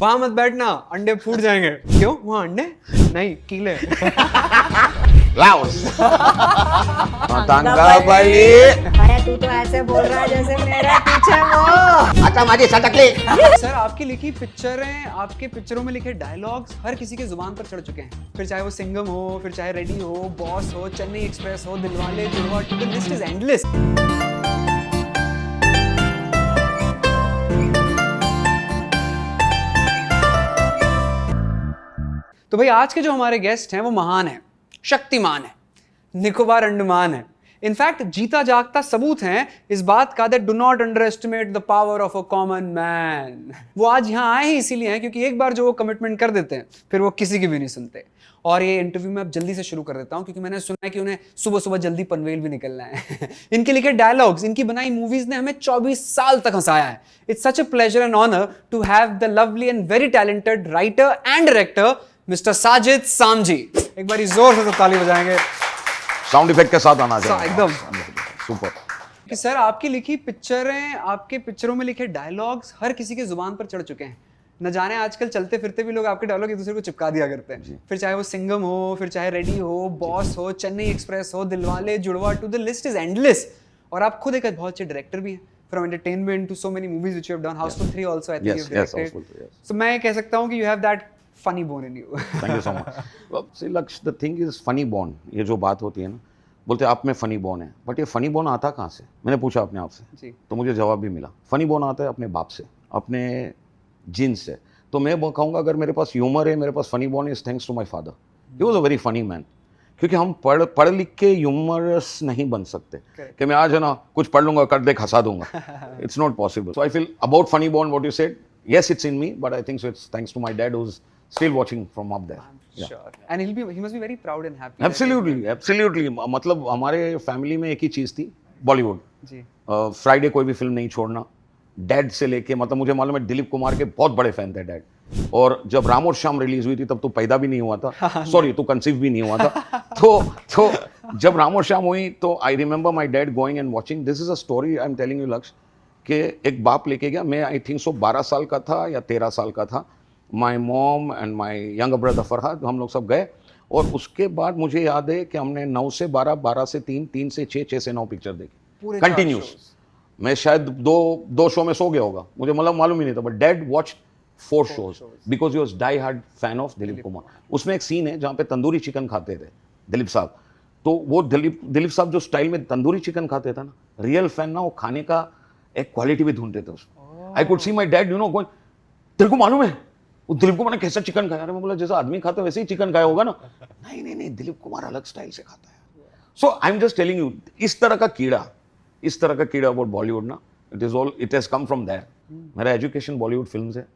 वहां मत बैठना, अंडे फूट जाएंगे। क्यों? वहां अंडे नहीं, कीले। लाओस मतंगा बाई। अरे तू तो ऐसे बोल रहा है जैसे मेरे पीछे वो। आता माझी सटकली। सर आपकी लिखी पिक्चरें, आपके पिक्चरों में लिखे डायलॉग्स हर किसी के जुबान पर चढ़ चुके हैं। फिर चाहे वो सिंघम हो, फिर चाहे रेडी हो, बॉस हो, चेन्नई एक्सप्रेस हो, दिलवाले जुड़वा, द लिस्ट इज एंडलेस। तो भाई आज के जो हमारे गेस्ट हैं वो महान हैं, शक्तिमान है, निकोबार अंडमान है। इनफैक्ट जीता जागता सबूत हैं इस बात का that do not under estimate the power of a common man. वो आज यहाँ आए ही इसीलिए हैं क्योंकि एक बार जो वो कमिटमेंट कर देते हैं फिर वो किसी की भी नहीं सुनते। और ये इंटरव्यू में अब जल्दी से शुरू कर देता हूँ क्योंकि मैंने सुना है कि उन्हें सुबह सुबह जल्दी पनवेल भी निकलना है। इनके लिखे डायलॉग्स, इनकी बनाई मूवीज ने हमें 24 साल तक हंसाया है। It's such a pleasure and honour to have the lovely and very talented writer and director mister Sajid Samji. एक बार जोर से ताली बजाएंगे। साउंड इफेक्ट के साथ आना चाहिए एकदम सुपर। कि सर आपकी लिखी पिक्चरें, आपके पिक्चरों में लिखे डायलॉग्स हर किसी के जुबान पर चढ़ चुके हैं। न जाने आजकल चलते फिरते भी लोग आपके डायलॉग एक दूसरे को चिपका दिया करते हैं। फिर चाहे वो सिंघम हो, फिर चाहे रेडी हो, बॉस हो, चेन्नई एक्सप्रेस हो, Dilwale Judwaa, two the list is endless. और आप खुद एक बहुत अच्छे डायरेक्टर भी हैं। From entertainment to so many movies which you have done, Houseful 3 also I think you've directed. Houseful 3, yes. So मैं कह सकता हूँ कि you have that funny bone in you. Thank you so much. Well, see, Laksh, the thing is funny bone. ये जो बात होती है ना, बोलते हैं आप में फनी बोन है, बट ये फनी बोन आता कहाँ से? मैंने पूछा अपने आप से जी। तो मुझे जवाब भी मिला। फनी बोन आता है अपने बाप से, अपने जीन से। तो मैं कहूँगा अगर मेरे पास ह्यूमर है, मेरे पास funny bone is thanks to my father. He was a very funny man. क्योंकि हम पढ़ लिख के ह्यूमरस नहीं बन सकते कि मैं आज है ना कुछ पढ़ लूंगा कर देख हंसा दूंगा। It's not possible. So I feel about funny bone what you said, yes it's in me, but I think so it's thanks to my dad who's still watching from up there. Sure. And he must be very proud and happy. Absolutely. मतलब हमारे family में एक ही चीज़ थी, बॉलीवुड जी। Friday कोई भी film नहीं छोड़ना। Dad से लेके मतलब मुझे मालूम है दिलीप कुमार के बहुत बड़े फैन थे डैड। और जब राम और श्याम रिलीज हुई थी तब तो पैदा भी नहीं हुआ था, सॉरी तू कंसीव भी नहीं हुआ था। तो जब राम और श्याम हुई तो I remember my dad going and watching. This is a story I am telling you लक्ष्य, कि एक बाप लेके गया। मैं आई थिंक सो 12 साल का था या 13 साल का था। My mom and my younger brother Farhad, हम लोग सब गए। और उसके बाद मुझे याद है कि हमने 9 से 12, 12 से 3, 3 से 6, 6 से 9 पिक्चर देखी कंटिन्यूस। मैं शायद दो शो में सो गया होगा, मुझे मतलब मालूम ही नहीं था। But dad watch 4 shows because he was die hard fan of Dilip Kumar. उसमें एक सीन है जहाँ पे तंदूरी चिकन खाते थे दिलीप साहब। तो वो दिलीप साहब जो स्टाइल में तंदूरी चिकन खाते थे ना, रियल फैन ना, वो खाने का एक क्वालिटी भी ढूंढते थे उसमें। I could see my dad going, तेरे को मालूम है वो दिलीप कुमार ने कैसा चिकन खाया? मैं बोला जैसा आदमी खाता है वैसे ही चिकन खाया होगा ना। नहीं दिलीप कुमार अलग स्टाइल से खाता है। So I am just telling you, इस तरह का कीड़ा अबाउट बॉलीवुड ना, it has come from there. मेरा एजुकेशन बॉलीवुड फिल्म है।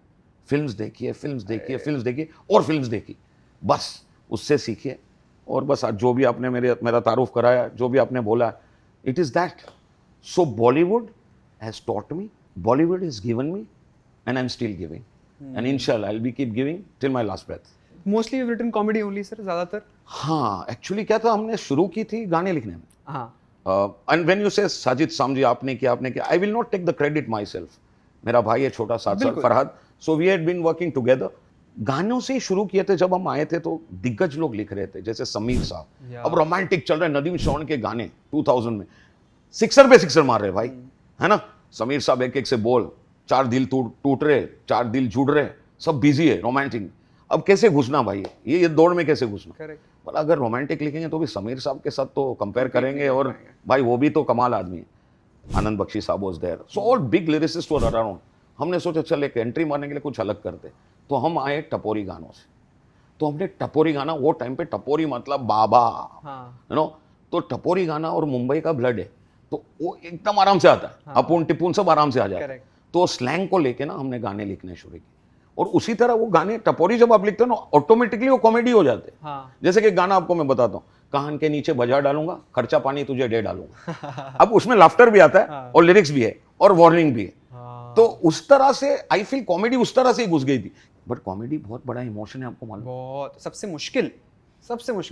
फिल्म्स देखिए और फिल्म्स देखी, बस उससे सीखिए। और बस जो भी आपने मेरा तारुफ कराया, जो भी आपने बोला, it is that. So Bollywood has taught me, Bollywood has given me, and I'm still giving. And inshallah I'll be keep giving till my last breath. Mostly you've written comedy only sir, ज़्यादातर? हाँ, actually क्या था, हमने शुरू की थी गाने लिखने में। हाँ। And when you say Sajid Samji आपने किया, I will not take the credit myself. मेरा भाई है छोटा 7 साल Farhad, so we had been working together. गानों से ही शुरू किए थे। जब हम आए थे तो दिग्गज लोग लिख रहे थे, जैसे समीर साहब। अब रोमांटिक चल रहे हैं, नदीम श्रवण के गाने 2000 में सिक्सर पे सिक्सर मार रहे भाई, है ना। समीर साहब एक से बोल, 4 दिल टूट रहे, 4 दिल जुड़ रहे, सब बिजी है रोमांटिक। अब कैसे घुसना भाई, ये दौड़ में कैसे घुसना? बोला अगर रोमांटिक लिखेंगे तो भी समीर साहब के साथ तो कंपेयर करेंगे, और भाई वो भी तो कमाल आदमी है। आनंद बख्शी साहब was there, so all big lyricist were around. हमने सोचा चल एक एंट्री मारने के लिए कुछ अलग करते, तो हम आए टपोरी गानों से। तो हमने टपोरी गाना, वो टाइम पे टपोरी मतलब बाबा, यू नो, तो टपोरी गाना और मुंबई का ब्लड है तो वो एकदम आराम से आता है। अपुन टिपुन सब आराम से आ जाता है। तो स्लैंग को लेके ना हमने गाने लिखने शुरू किए, और उसी तरह वो गाने टपोरी जब आप लिखते हो ना, ऑटोमेटिकली वो कॉमेडी हो जाते हैं। हाँ। जैसे कि गाना आपको मैं बताता हूँ, कान के नीचे बजा डालूंगा, खर्चा पानी तुझे दे डालूंगा। अब उसमें लाफ्टर भी आता है और लिरिक्स भी है और वार्निंग भी है। तो उस तरह से आई फील कॉमेडी उस तरह से ही घुस गई थी। बट कॉमेडी बहुत बड़ा इमोशन है, आपको मालूम? बहुत, सबसे मुश्किल।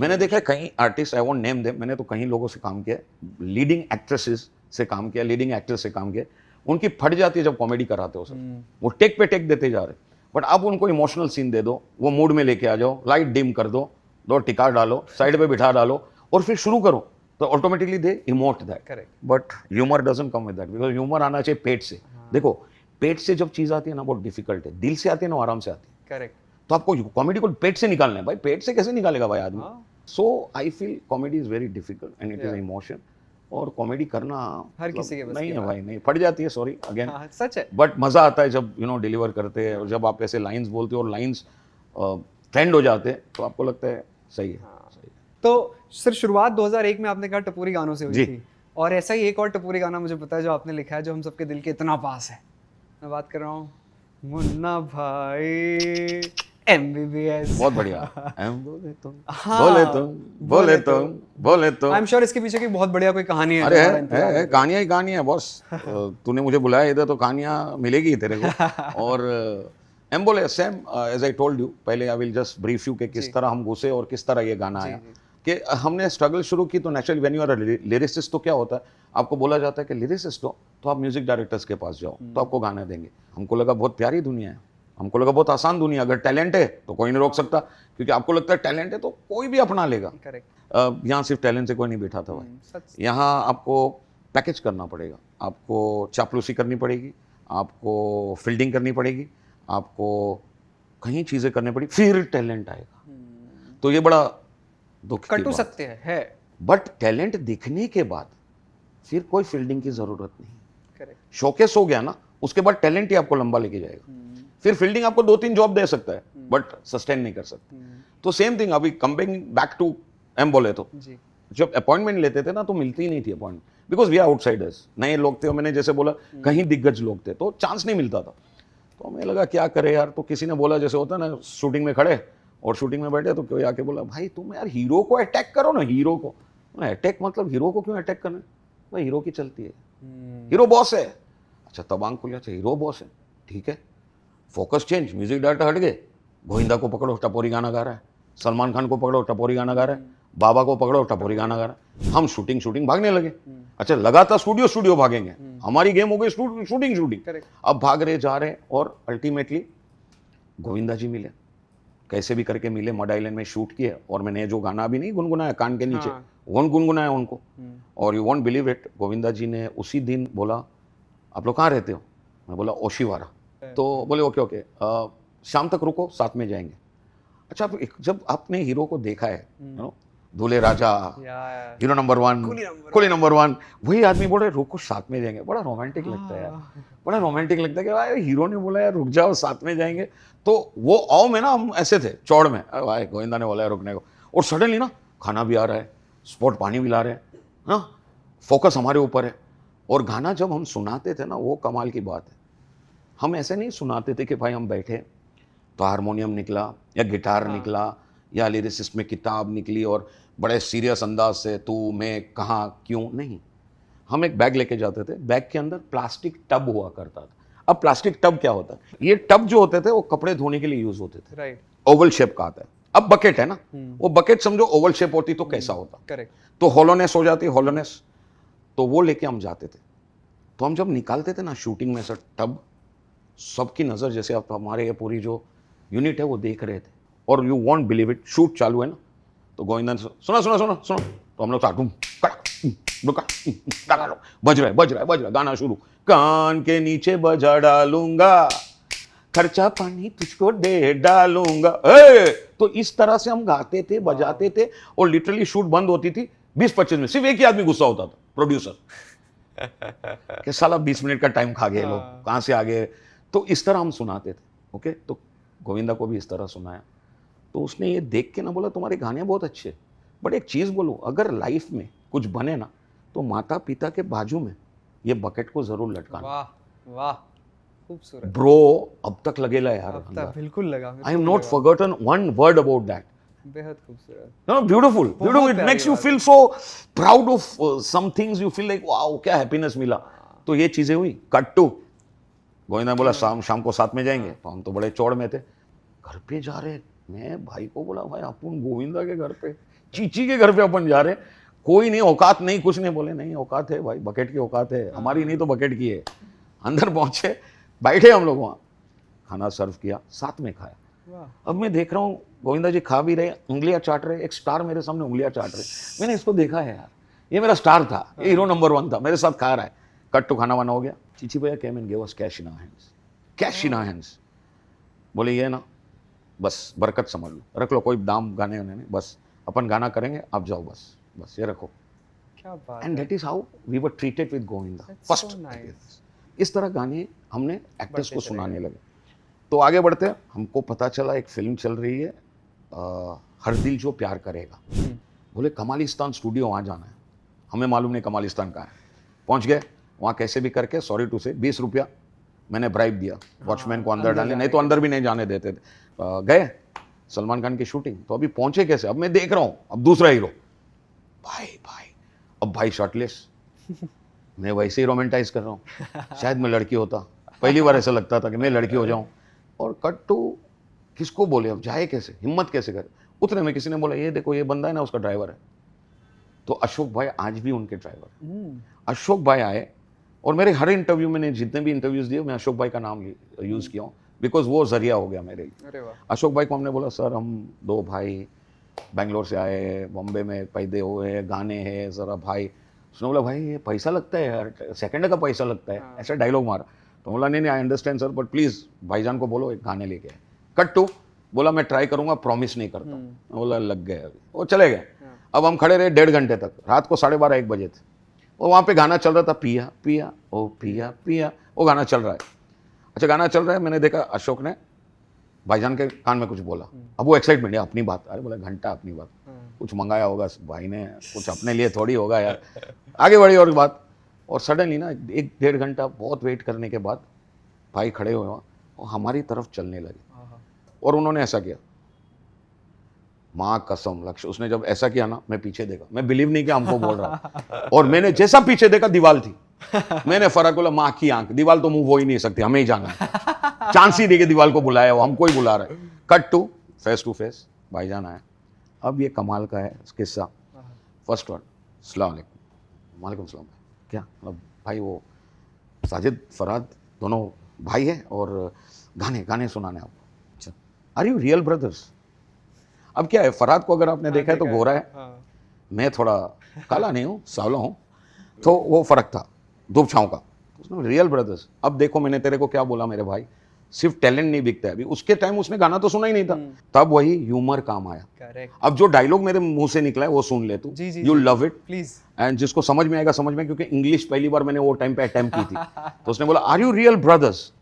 मैंने देखा है कई artist, I won't name them, मैंने तो कहीं लोगों से काम किया, लीडिंग एक्ट्रेसेस से काम किया, लीडिंग एक्टर्स से काम किया, उनकी फट जाती है जब कॉमेडी कराते हो सब। वो टेक पे टेक देते जा रहे। बट आप उनको इमोशनल सीन दे दो, वो मूड में लेके आ जाओ, लाइट डिम कर दो, दो टिका डालो, साइड पे बिठा डालो और फिर शुरू करो, तो automatically they emote that. Correct. But humour doesn't come with that, because humour आना चाहिए पेट से। देखो पेट से जब चीज आती है ना बहुत डिफिकल्ट है, दिल से आती है ना आराम से आती है। करेक्ट। तो आपको कॉमेडी को पेट से निकालना है भाई, पेट से कैसे निकालेगा भाई आदमी। हाँ। So I feel comedy is very difficult and it is emotion, और कॉमेडी करना हर किसी के बस नहीं की है बात। भाई, नहीं फट जाती है, सॉरी अगेन। हाँ, सच है। बट मजा आता है जब डिलीवर करते हैं, और जब आप ऐसे लाइंस बोलते हो और लाइंस ट्रेंड हो जाते हैं, तो आपको लगता है सही है। सही है। तो सर शुरुआत 2001 में आपने कहा टपोरी गानों से हुई जी। थी, और ऐसा ही एक और टपोरी गाना मुझे पता है जो आपने लिखा है, जो हम सबके दिल के इतना पास है। मैं बात कर रहा हूँ मुन्ना भाई MBBS। बहुत बढ़िया। एम बोले तुम, हाँ, बोले तुम, बोले तुम, बोले तुम। आई एम श्योर इसके पीछे की बहुत बढ़िया कोई कहानी है। अरे जो हमारा इंतजार कर रही है। कहानियां ही कहानी है बॉस। तूने मुझे बुलाया इधर तो कहानियां मिलेगी ही तेरे को। और एम बोले same as I told you, पहले I will just brief you कि किस तरह हम घुसे और किस तरह ये गाना आया। कि हमने स्ट्रगल शुरू की तो naturally when you are lyricist, तो क्या होता है, आपको बोला जाता है कि लिरिसिस्ट हो तो आप म्यूजिक डायरेक्टर्स के पास जाओ तो आपको गाने देंगे। हमको लगा बहुत प्यारी दुनिया है, हमको लगा बहुत आसान दुनिया, अगर टैलेंट है तो कोई नहीं रोक सकता, क्योंकि आपको लगता है टैलेंट है तो कोई भी अपना लेगा। करेक्ट। यहाँ सिर्फ टैलेंट से कोई नहीं बैठा था भाई, सच। यहाँ आपको पैकेज करना पड़ेगा, आपको चापलूसी करनी पड़ेगी, आपको फील्डिंग करनी पड़ेगी, आपको कहीं चीज़ें करनी पड़ी, फिर टैलेंट आएगा। तो ये बड़ा दुख की कटु बात सत्य है। बट टैलेंट दिखने के बाद फिर कोई फील्डिंग की जरूरत नहीं। करेक्ट। शोकेस हो गया ना, उसके बाद टैलेंट ही आपको लंबा लेके जाएगा। फिर फील्डिंग आपको 2-3 जॉब दे सकता है बट सस्टेन नहीं कर सकता। तो सेम थिंग अभी कमिंग बैक टू एम बोले, तो जी। जब अपॉइंटमेंट लेते थे ना तो मिलती ही नहीं थी appointment, because we are outsiders, नए लोग थे, और मैंने जैसे बोला कहीं दिग्गज लोग थे तो चांस नहीं मिलता था। तो हमें लगा क्या करे यार, तो किसी ने बोला, जैसे होता है ना शूटिंग में खड़े और शूटिंग में बैठे, तो कोई आके बोला भाई तुम यार हीरो को अटैक करो ना, हीरो को। अटैक मतलब हीरो को क्यों अटैक करना है भाई, हीरो की चलती है, हीरो बॉस है। अच्छा तब आंख खुल गया, अच्छा हीरो बॉस है, ठीक है, फोकस चेंज, म्यूजिक डायरेक्टर हट गए, गोविंदा को पकड़ो टपोरी गाना गा रहा है, सलमान खान को पकड़ो टपोरी गाना गा रहा है, बाबा को पकड़ो टपोरी गाना गा रहा है। हम शूटिंग भागने लगे। अच्छा लगातार स्टूडियो भागेंगे, हमारी गेम हो गई शूटिंग। अब भाग रहे जा रहे, और अल्टीमेटली गोविंदा जी मिले, कैसे भी करके मिले, मड आइलैंड में शूट किए, और मैंने जो गाना भी नहीं गुनगुनाया कान के नीचे, वो गुनगुनाया उनको। और you won't believe it, Govinda ji ने उसी दिन बोला आप लोग कहाँ रहते हो, मैं बोला ओशिवारा। तो बोले ओके शाम तक रुको, साथ में जाएंगे। अच्छा जब आपने हीरो को देखा है, दूल्हे राजा, हीरो नंबर 1, कुली नंबर 1, वही आदमी बोल रहे रुको साथ में जाएंगे, बड़ा रोमांटिक लगता है यार, बड़ा रोमांटिक लगता है कि भाई हीरो ने बोला यार रुक जाओ साथ में जाएंगे। तो वो आओ में ना हम ऐसे थे चौड़ में, भाई गोविंदा ने बोला है रुकने को, और सडनली ना खाना भी आ रहा है, स्पॉट पानी भी ला रहे हैं ना, फोकस हमारे ऊपर है। और गाना जब हम सुनाते थे ना, वो कमाल की बात है, हम ऐसे नहीं सुनाते थे कि भाई हम बैठे तो हारमोनियम निकला या गिटार निकला या लिरिसिस्ट में किताब निकली और बड़े सीरियस अंदाज से तू मैं कहाँ क्यों, नहीं। हम एक बैग लेके जाते थे, बैग के अंदर प्लास्टिक टब हुआ करता था। अब प्लास्टिक टब क्या होता है, ये टब जो होते थे वो कपड़े धोने के लिए यूज होते थे, राइट। ओवल शेप का आता है। अब बकेट है ना, वो बकेट समझो ओवल शेप होती तो कैसा होता, करेक्ट। तो होलोनेस हो जाती, होलोनेस। तो वो लेके हम जाते थे, तो हम जब निकालते थे ना शूटिंग में से टब, सबकी नज़र जैसे आप हमारे ये पूरी जो यूनिट है वो देख रहे थे। और you won't believe it, shoot चालू है ना, तो गोविंदा ने सुना, तो हम लोग बज रहा है गाना शुरू, कान के नीचे बजा डालूंगा, खर्चा पानी तुझको दे डालूंगा। तो इस तरह से हम गाते थे, बजाते थे, और लिटरली शूट बंद होती थी 20-25 मिनट, सिर्फ एक ही आदमी गुस्सा होता था, प्रोड्यूसर कि साला 20 मिनट का टाइम खा गए लोग, कहाँ से आ गए। तो इस तरह हम सुनाते थे। ओके, तो गोविंदा को भी इस तरह सुनाया, तो उसने ये देख के ना बोला तुम्हारे गाने बहुत अच्छे, बट एक चीज़ बोलो, अगर लाइफ में कुछ बने ना तो माता पिता के बाजू में ये बकेट को जरूर लटकाना। वाह वाह, खूबसूरत ब्रो, अब तक लगेगा यार, अब तक बिल्कुल लगा। I am not forgotten one word about that. बेहद खूबसूरत। No, beautiful. It makes you feel so proud of some things. You feel like wow, क्या हैप्पीनेस मिला। तो ये चीजें हुई। कट टू गोविंदा बोला शाम को साथ में जाएंगे, तो हम तो बड़े चौड़ में थे, घर पे जा रहे। मैं भाई को बोला भाई अपन गोविंदा के घर पे, चीची के घर पे अपन जा रहे, कोई नहीं, औकात नहीं, कुछ नहीं। बोले नहीं औकात है भाई, बकेट की औकात है, हमारी नहीं तो बकेट की है। अंदर पहुंचे, बैठे हम लोग वहाँ, खाना सर्व किया, साथ में खाया। वाह, अब मैं देख रहा हूँ गोविंदा जी खा भी रहे, उंगलियां चाट रहे, एक स्टार मेरे सामने उंगलियां चाट रहे। मैंने इसको देखा है यार, ये मेरा स्टार था, ये हीरो नंबर 1 था, मेरे साथ खा रहा है। कट टू खाना वाना हो गया, चीची भैया came and give us cash in our hands, cash in our hands. बोले ये ना बस बरकत समझ लो, रख लो, कोई दाम गाने वाने नहीं, बस अपन गाना करेंगे, आप जाओ, बस ये रखो। क्या बात and that is how we were treated with Govinda That's first. so nice. इस तरह गाने हमने एक्टर्स को बढ़ते चले सुनाने लगे। तो आगे बढ़ते हैं, हमको पता चला एक फिल्म चल रही है हर दिल जो प्यार करेगा। बोले कमालिस्तान स्टूडियो वहाँ जाना है, हमें मालूम नहीं कमालिस्तान कहाँ है। पहुँच गए वहाँ, कैसे भी करके, सॉरी टू से 20 रुपया मैंने ब्राइब दिया वॉचमैन को अंदर डालने, नहीं तो अंदर भी नहीं जाने देते थे। गए सलमान खान की शूटिंग, तो अभी पहुंचे कैसे, अब मैं देख रहा हूँ अब दूसरा हीरो, भाई अब भाई शर्टलेस, मैं वैसे ही रोमेंटाइज कर रहा हूँ, शायद मैं लड़की होता, पहली बार ऐसा लगता था कि मैं लड़की हो जाऊँ। और कट टू, किसको बोले अब जाए कैसे, हिम्मत कैसे करे। उतने में किसी ने बोला ये देखो ये बंदा है ना उसका ड्राइवर है। तो अशोक भाई आज भी उनके ड्राइवर। अशोक भाई आए और मेरे हर इंटरव्यू में, जितने भी इंटरव्यूज दिए, मैं अशोक भाई का नाम यूज़ किया हूँ, बिकॉज वो जरिया हो गया मेरे लिए। अरे वाह, अशोक भाई को हमने बोला सर हम 2 भाई बेंगलोर से आए, बॉम्बे में पैदे हुए, गाने हैं ज़रा भाई। उसने बोला भाई ये पैसा लगता है यार, सेकंड का पैसा लगता है, ऐसा डायलॉग मारा। तो बोला नहीं I understand sir, but please भाईजान को बोलो एक गाने लेके आए। कट टू, बोला मैं ट्राई करूँगा, प्रॉमिस नहीं करता। बोला लग गए, अभी वो चले गए। अब हम खड़े रहे 1.5 घंटे तक, रात को 12:30-1 बजे थे, और वहाँ पे गाना चल रहा था, पिया पिया ओ पिया पिया, वो गाना चल रहा है। अच्छा गाना चल रहा है, मैंने देखा अशोक ने भाईजान के कान में कुछ बोला। अब वो एक्साइटमेंट है, अपनी बात, अरे बोला घंटा अपनी बात, कुछ मंगाया होगा भाई ने, कुछ अपने लिए थोड़ी होगा यार। आगे बढ़ी और बात, और सडनली ना 1-1.5 घंटा बहुत वेट करने के बाद भाई खड़े हुए वहाँ और हमारी तरफ चलने लगे, और उन्होंने ऐसा किया, माँ कसम लक्ष्य, उसने जब ऐसा किया ना, मैं पीछे देखा, मैं बिलीव नहीं किया हमको बोल रहा, और मैंने जैसा पीछे देखा दीवार थी, मैंने फर्क बोला माँ की आंख, दीवार तो मूव हो ही नहीं सकती, हमें ही जाना है। चांस ही देके दीवार को बुलाया, वो हमको ही बुला रहा है। कट टू फेस भाईजान आया। अब ये कमाल का है किस्सा। फर्स्ट वर्ड अस्सलाम वालेकुम, वालेकुम सलाम। क्या मतलब भाई, वो साजिद फरहाद दोनों भाई हैं और गाने सुनाने आपको। अच्छा, आर यू रियल ब्रदर्स? अब क्या है, फरहाद को अगर आपने देखा है तो गोरा है, मैं थोड़ा काला नहीं हूँ, सावला हूँ, तो वो फर्क था धूप छाँव का। उसने रियल ब्रदर्स। अब देखो मैंने तेरे को क्या बोला मेरे भाई, सिर्फ टैलेंट नहीं बिकता है। अभी उसके टाइम उसने गाना तो सुना ही नहीं था, तब वही ह्यूमर काम आया। करेक्ट। अब जो डायलॉग मेरे मुंह से निकला है वो सुन ले तू, you love it please. And जिसको समझ में आएगा समझ में, क्योंकि इंग्लिश पहली बार मैंने वो टाइम पे अटेम्प्ट की थी। तो उसने बोला आर यू रियल ब्रदर्स?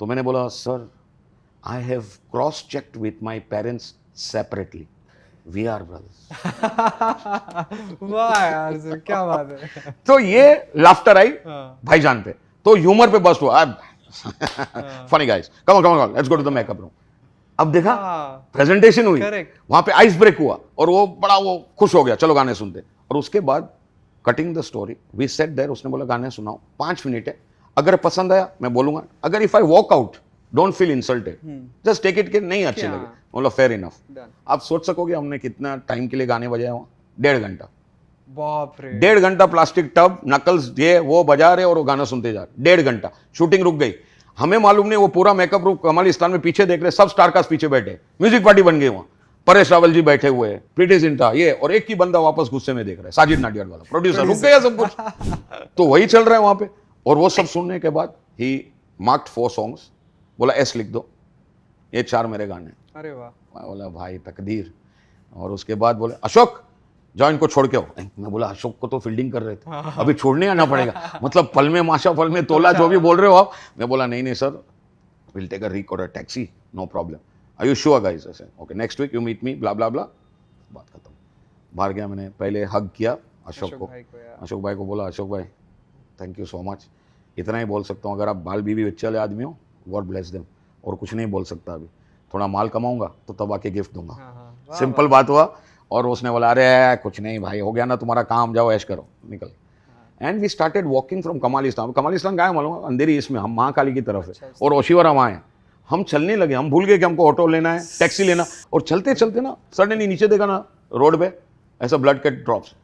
तो मैंने बोला sir I have cross checked with my parents separately, we are brothers. वाह यार सर, क्या बात है। तो ये लाफ्टर आई भाईजान पे, तो ह्यूमर पे बस्ट हुआ। Funny guys, come on let's go to the makeup room. अब देखा प्रेजेंटेशन हुई, वहां पे आइस ब्रेक हुआ, और वो बड़ा वो खुश हो गया, चलो गाने सुनते। और उसके बाद cutting the story, we sat there, उसने बोला गाने सुनाओ, 5 मिनट है, अगर पसंद आया मैं बोलूंगा, अगर if I walk out don't feel insulted, just take it के नहीं अच्छे लगे, बोला फेयर इनफ। आप सोच सकोगे हमने कितना टाइम के लिए गाने बजाए वहाँ, 1.5 घंटा। बाप रे, 1.5 घंटा प्लास्टिक टब नकल्स ये वो बजा रहे और वो गाना सुनते जा रहे, 1.5 घंटा। शूटिंग रुक गई, हमें मालूम नहीं, वो पूरा मेकअप रूम कमालिस्तान में पीछे देख रहे, सब स्टारकास्ट पीछे बैठे, म्यूजिक पार्टी बन गई वहाँ, परेश रावल जी बैठे हुए हैं, प्रीति जिंटा ये, और एक ही बंदा वापस गुस्से में देख रहा है, साजिद नाडियाड वाला प्रोड्यूसर, रुक गया सब कुछ। तो वही चल रहा है वहां पे, और वो सब सुनने के बाद ही मार्क्ड 4 सॉन्ग्स, बोला एस लिख दो, ये 4 मेरे गाने। अरे वाह, मैं बोला भाई तकदीर। और उसके बाद बोले अशोक जाओ इनको छोड़ के आओ। मैं बोला अशोक को तो फील्डिंग कर रहे थे, अभी छोड़ने आना पड़ेगा, मतलब पल में माशा पल में तोला, जो भी बोल रहे हो आप। मैं बोला नहीं sir, will take a recorder taxi, no problem, are you sure guys? ऐसे okay next week you meet me, blah blah blah, बात खत्म। बाहर गया, मैंने पहले हग किया अशोक को, अशोक भाई को बोला अशोक भाई थैंक यू सो मच, इतना ही बोल सकता हूँ, अगर आप बाल बीवी बच्चे वाले आदमी हो, गॉड ब्लेस देम, और कुछ नहीं बोल सकता। अभी थोड़ा माल कमाऊंगा तो तब आके गिफ्ट दूंगा। सिंपल बात हुआ। और उसने बोला अरे कुछ नहीं भाई, हो गया ना तुम्हारा काम, जाओ ऐश करो, निकल। And we started walking from Kamalistan. Kamalistan कहाँ है मालूम? अंधेरी इसमें, हम महाकाली की तरफ है, और ओशिवरा वहाँ है। हम चलने लगे, हम भूल गए कि हमको ऑटो लेना है, टैक्सी लेना, और चलते चलते ना सडनली नीचे देखा ना रोड पे ऐसा ब्लड के ड्रॉप्स।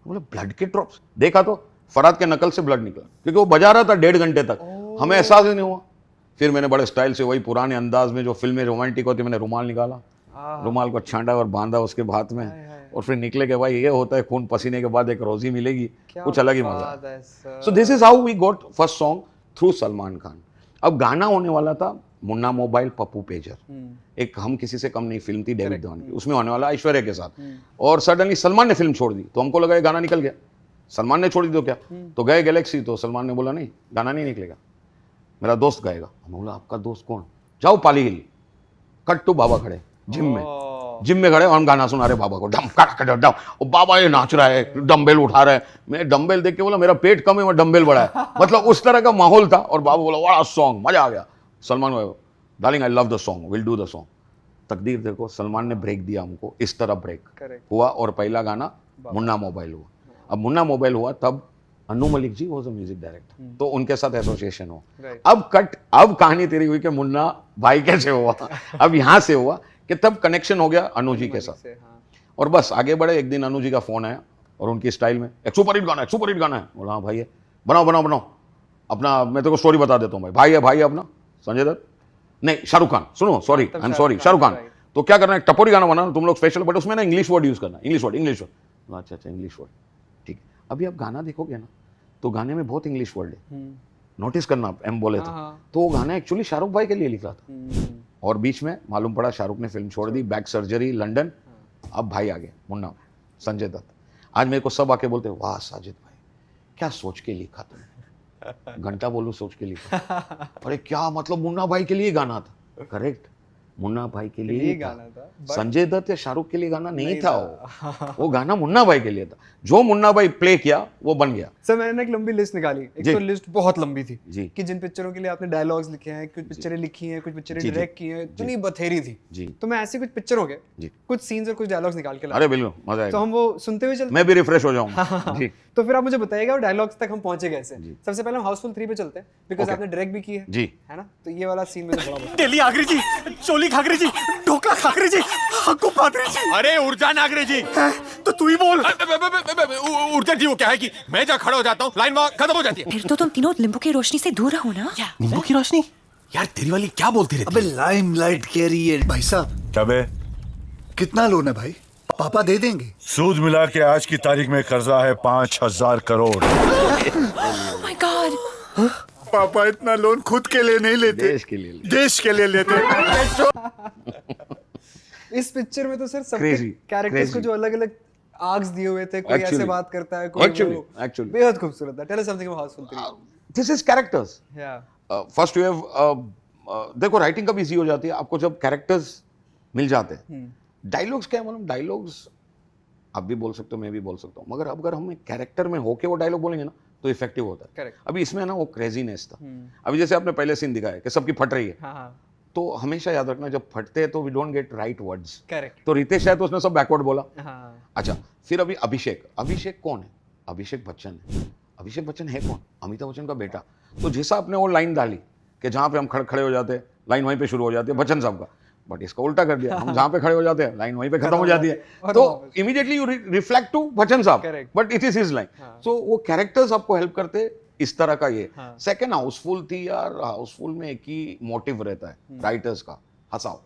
बोले ब्लड के ड्रॉप्स? देखा तो फरहाद के नकल से ब्लड निकला, क्योंकि वो बजा रहा था 1.5 घंटे तक, हमें एहसास ही नहीं हुआ। फिर मैंने बड़े स्टाइल से वही पुराने अंदाज में जो फिल्में रोमांटिक होती, मैंने रुमाल निकाला, रुमाल को छांटा और बांधा उसके हाथ में, और फिर निकले कि भाई ये होता है खून पसीने के बाद एक रोजी मिलेगी, कुछ अलग ही मजा। So this is how we got first song through Salman Khan. अब गाना होने वाला था मुन्ना मोबाइल पप्पू पेजर, एक हम किसी से कम नहीं फिल्म थी डेविड धवन की, उसमें होने वाला ऐश्वर्या के साथ, और सडनली सलमान ने फिल्म छोड़ दी, तो हमको लगा ये गाना निकल गया, सलमान ने छोड़ दी तो क्या, तो गए गैलेक्सी, तो सलमान ने बोला नहीं गाना नहीं निकलेगा, मेरा दोस्त गाएगा। हम बोला आपका दोस्त कौन, जाओ पाली हिल, कट टू बाबा खड़े जिम में खड़े, और हम गाना सुना रहे बाबा को, डम कट कट डम, और बाबा ये नाच रहा है, डम्बेल उठा रहा है, मैं डम्बेल देख के बोला मेरा पेट कम है, मैं डम्बेल बड़ा है, मतलब उस तरह का माहौल था, और बाबा बोला बड़ा सॉन्ग, मजा आ गया। Salman darling I love the song, will do the song. तकदीर देखो सलमान ने ब्रेक दिया हमको, इस तरह ब्रेक हुआ, और पहला गाना मुन्ना मोबाइल हुआ। अब मुन्ना मोबाइल हुआ तब Anu Malik ji was a music director, तो उनके साथ एसोसिएशन हो। अब कहानी तेरी हुई कि मुन्ना भाई कैसे हुआ, अब यहाँ से हुआ कि तब कनेक्शन हो गया अनु जी के साथ, और बस आगे बढ़े। एक दिन अनु जी का फोन आया, और उनकी स्टाइल में एक सुपर हिट गाना है, सुपर हिट गाना है। बोला हाँ भाई है, बनाओ बनाओ बनाओ अपना, मैं तेरे को स्टोरी बता देता हूँ भाई है अपना संजय दत्त, नहीं शाहरुख खान, सुनो sorry I am sorry Shahrukh Khan, तो क्या करना है टपोरी गाना बनाना तुम लोग स्पेशल, बट उसमें ना इंग्लिश वर्ड यूज करना, इंग्लिश वर्ड अच्छा इंग्लिश वर्ड ठीक है। अभी आप गाना देखोगे ना तो गाने में बहुत इंग्लिश वर्ड है, नोटिस करना आप, एम बोले तो वो गाना एक्चुअली शाहरुख भाई के लिए लिखा था, और बीच में मालूम पड़ा शाहरुख ने फिल्म छोड़ दी, बैक सर्जरी लंदन, अब भाई आ गया मुन्ना संजय दत्त। आज मेरे को सब आके बोलते वाह साजिद भाई क्या सोच के लिखा तुमने, घंटा बोलूं सोच के लिखा, अरे क्या मतलब मुन्ना भाई के लिए गाना था, करेक्ट मुन्ना भाई के लिए गाना था, संजय दत्त या शाहरुख के लिए गाना नहीं था वो गाना मुन्ना भाई के लिए था, जो मुन्ना भाई प्ले किया वो बन गया। सर मैंने एक लंबी लिस्ट निकाली, एक तो लिस्ट बहुत लंबी थी जी, कि जिन पिक्चरों के लिए आपने डायलॉग्स लिखे हैं, कुछ पिक्चरें लिखी हैं, कुछ पिक्चरें डायरेक्ट की हैं, इतनी बथेरी थी जी, तो मैं ऐसे कुछ पिक्चरों के कुछ सीन्स और कुछ डायलॉग्स निकाल के लाया। अरे बिल्कुल मजा आएगा, तो हम वो सुनते हुए चलते, मैं भी रिफ्रेश हो जाऊंगा जी। तो फिर आप मुझे बताइएगा वो डायलॉग्स तक हम पहुंचे कैसे। सबसे पहले हम हाउसफुल 3 पे चलते हैं, बिकॉज़ आपने डायरेक्ट भी की है जी, है ना, तो ये वाला सीन मुझे बड़ा पसंद। डेली आगरे जी, चोली खागरे जी, ढोकला खागरे जी, हक्कू पादरे जी, अरे ऊर्जा नागरे जी, तो तू ही बोल। ऊर्जा जी वो क्या है कि मैं जहाँ खड़ा हो जाता हूँ लाइन वहाँ खत्म हो जाती है। फिर तो तुम तीनों नींबू की रोशनी से दूर रहो ना। नींबू की रोशनी यार तेरी वाली क्या बोलती रहती अबे लाइमलाइट कह रही है भाई साहब। क्या बे? कितना लोन है भाई, पापा दे देंगे? सूद मिला के आज की तारीख में कर्जा है 5,000 करोड़। Oh my God! पापा इतना लोन खुद के लिए नहीं लेते, देश के लिए लेते। इस पिक्चर में तो सर सब कैरेक्टर्स को जो अलग-अलग आर्क्स दिए हुए थे, कोई ऐसे बात करता है, कोई एक्चुअली बेहद खूबसूरत है। Tell us something about Housefull 3। This is characters, या फर्स्ट यू हैव देखो राइटिंग कब इजी हो जाती है आपको जब कैरेक्टर्स मिल जाते हैं। डायलॉग्स क्या है मालूम, डायलॉग्स आप भी बोल सकते हो मैं भी बोल सकता हूँ, मगर अगर हम कैरेक्टर में होके वो डायलॉग बोलेंगे ना तो इफेक्टिव होता है। Correct. अभी इसमें ना वो क्रेजीनेस था। अभी जैसे आपने पहले सीन दिखाया कि सबकी फट रही है, तो हमेशा याद रखना जब फटते हैं तो we don't get right words. Correct. तो रितेश है तो उसने सब बैकवर्ड बोला। हाँ। अच्छा फिर अभी अभिषेक कौन है, अभिषेक बच्चन है। अभिषेक बच्चन है कौन, अमिताभ बच्चन का बेटा। तो जैसा आपने वो लाइन डाली कि जहाँ पे हम खड़े हो जाते हैं लाइन वहीं पे शुरू हो जाती है बच्चन साहब का, बट इसका उल्टा कर दिया, हम जहाँ पे खड़े हो जाते हैं लाइन वहीं पे खत्म हो जाती है, तो immediately you reflect to Bachchan साहब, but it is his line. So वो कैरेक्टर्स आपको हेल्प करते इस तरह का। ये सेकंड हाउसफुल थी यार, हाउसफुल में एक ही मोटिव रहता है राइटर्स का, हंसाओ।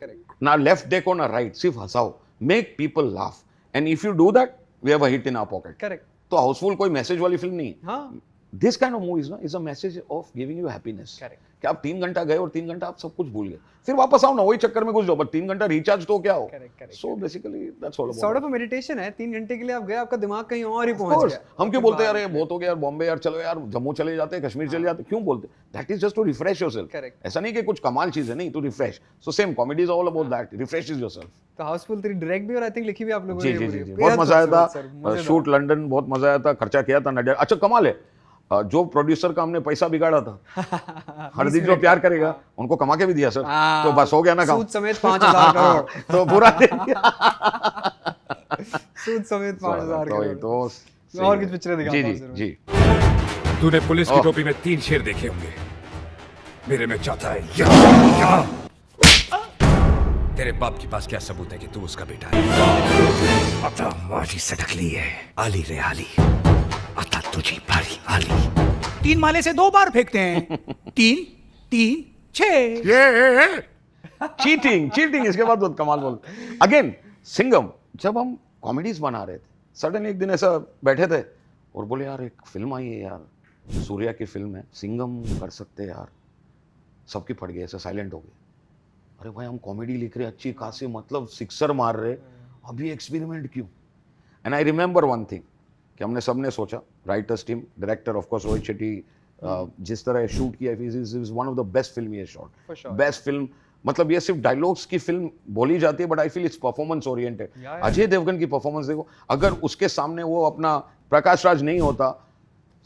करेक्ट। ना लेफ्ट देखो ना राइट, सिर्फ हंसाओ, make people laugh, and if you do that we have a hit in our pocket. Correct. तो हाउसफुल कोई मैसेज वाली फिल्म नहीं है। हाँ। दिस काइंड ऑफ मूवीज ना is a message of giving you happiness. कि आप 3 घंटा गए और 3 घंटा आप सब कुछ भूल गए, फिर वापस आओ ना वही चक्कर में घुस जाओ, बट 3 घंटा रिचार्ज तो क्या हो। So basically that's all about, sort of a meditation है। 3 घंटे के लिए आप गए, आपका दिमाग कहीं और ही पहुंच गया। हम क्यों बोलते हैं यार ये बहुत हो गया यार, बॉम्बे यार चलो यार जम्मू चले जाते हैं, कश्मीर चले जाते हैं, क्यों बोलते? That is just to refresh yourself. ऐसा नहीं कि कुछ कमाल चीज है, नहीं, to refresh. So same comedy is all about that, refreshes yourself. तो हाउसफुल 3 डायरेक्ट भी और आई थिंक लिखी भी आप लोगों जी ने। जी जी बहुत मजा आया था, शूट लंदन बहुत मजा आया था, खर्चा किया था नडिया। अच्छा कमाल है, जो प्रोड्यूसर का हमने पैसा बिगाड़ा था, हर दिन जो प्यार करेगा उनको कमा के भी दिया सर, तो बस हो गया ना काम। सूद समेत 5,000 करोड़ तो पूरा दे दिया। सूद समेत 5,000 करोड़। तो और कुछ पिक्चरें दिखा। जी जी जी। तूने पुलिस की टोपी में 3 शेर देखे होंगे, मेरे में चाहता है यहाँ। तेरे बाप के पास क्या सबूत है कि तू उसका बेटा है? आता माझी सटकली है, आली रे आली, आता तुझी भारी आली। 3 माले से 2 बार फेंकते हैं। 3 ये चीटिंग इसके बाद बहुत कमाल बोल। अगेन सिंघम, जब हम कॉमेडीज बना रहे थे, सडनली एक दिन ऐसा बैठे थे और बोले यार एक फिल्म आई है यार, सूर्या की फिल्म है, सिंघम कर सकते हैं यार। सबकी फट गई, ऐसा साइलेंट हो गए। अरे भाई हम कॉमेडी लिख रहे अच्छी खासी, मतलब सिक्सर मार रहे, अभी एक्सपेरिमेंट क्यों? And I remember one thing कि हमने सबने सोचा, writers team, director of course Rohit Shetty, जिस तरह शूट किया, is one of the best film he shot, best film. मतलब ये सिर्फ डायलॉग्स की फिल्म बोली जाती है, but I feel it's performance oriented. Ajay Devgn की परफॉर्मेंस देखो, अगर उसके सामने वो अपना प्रकाश राज नहीं होता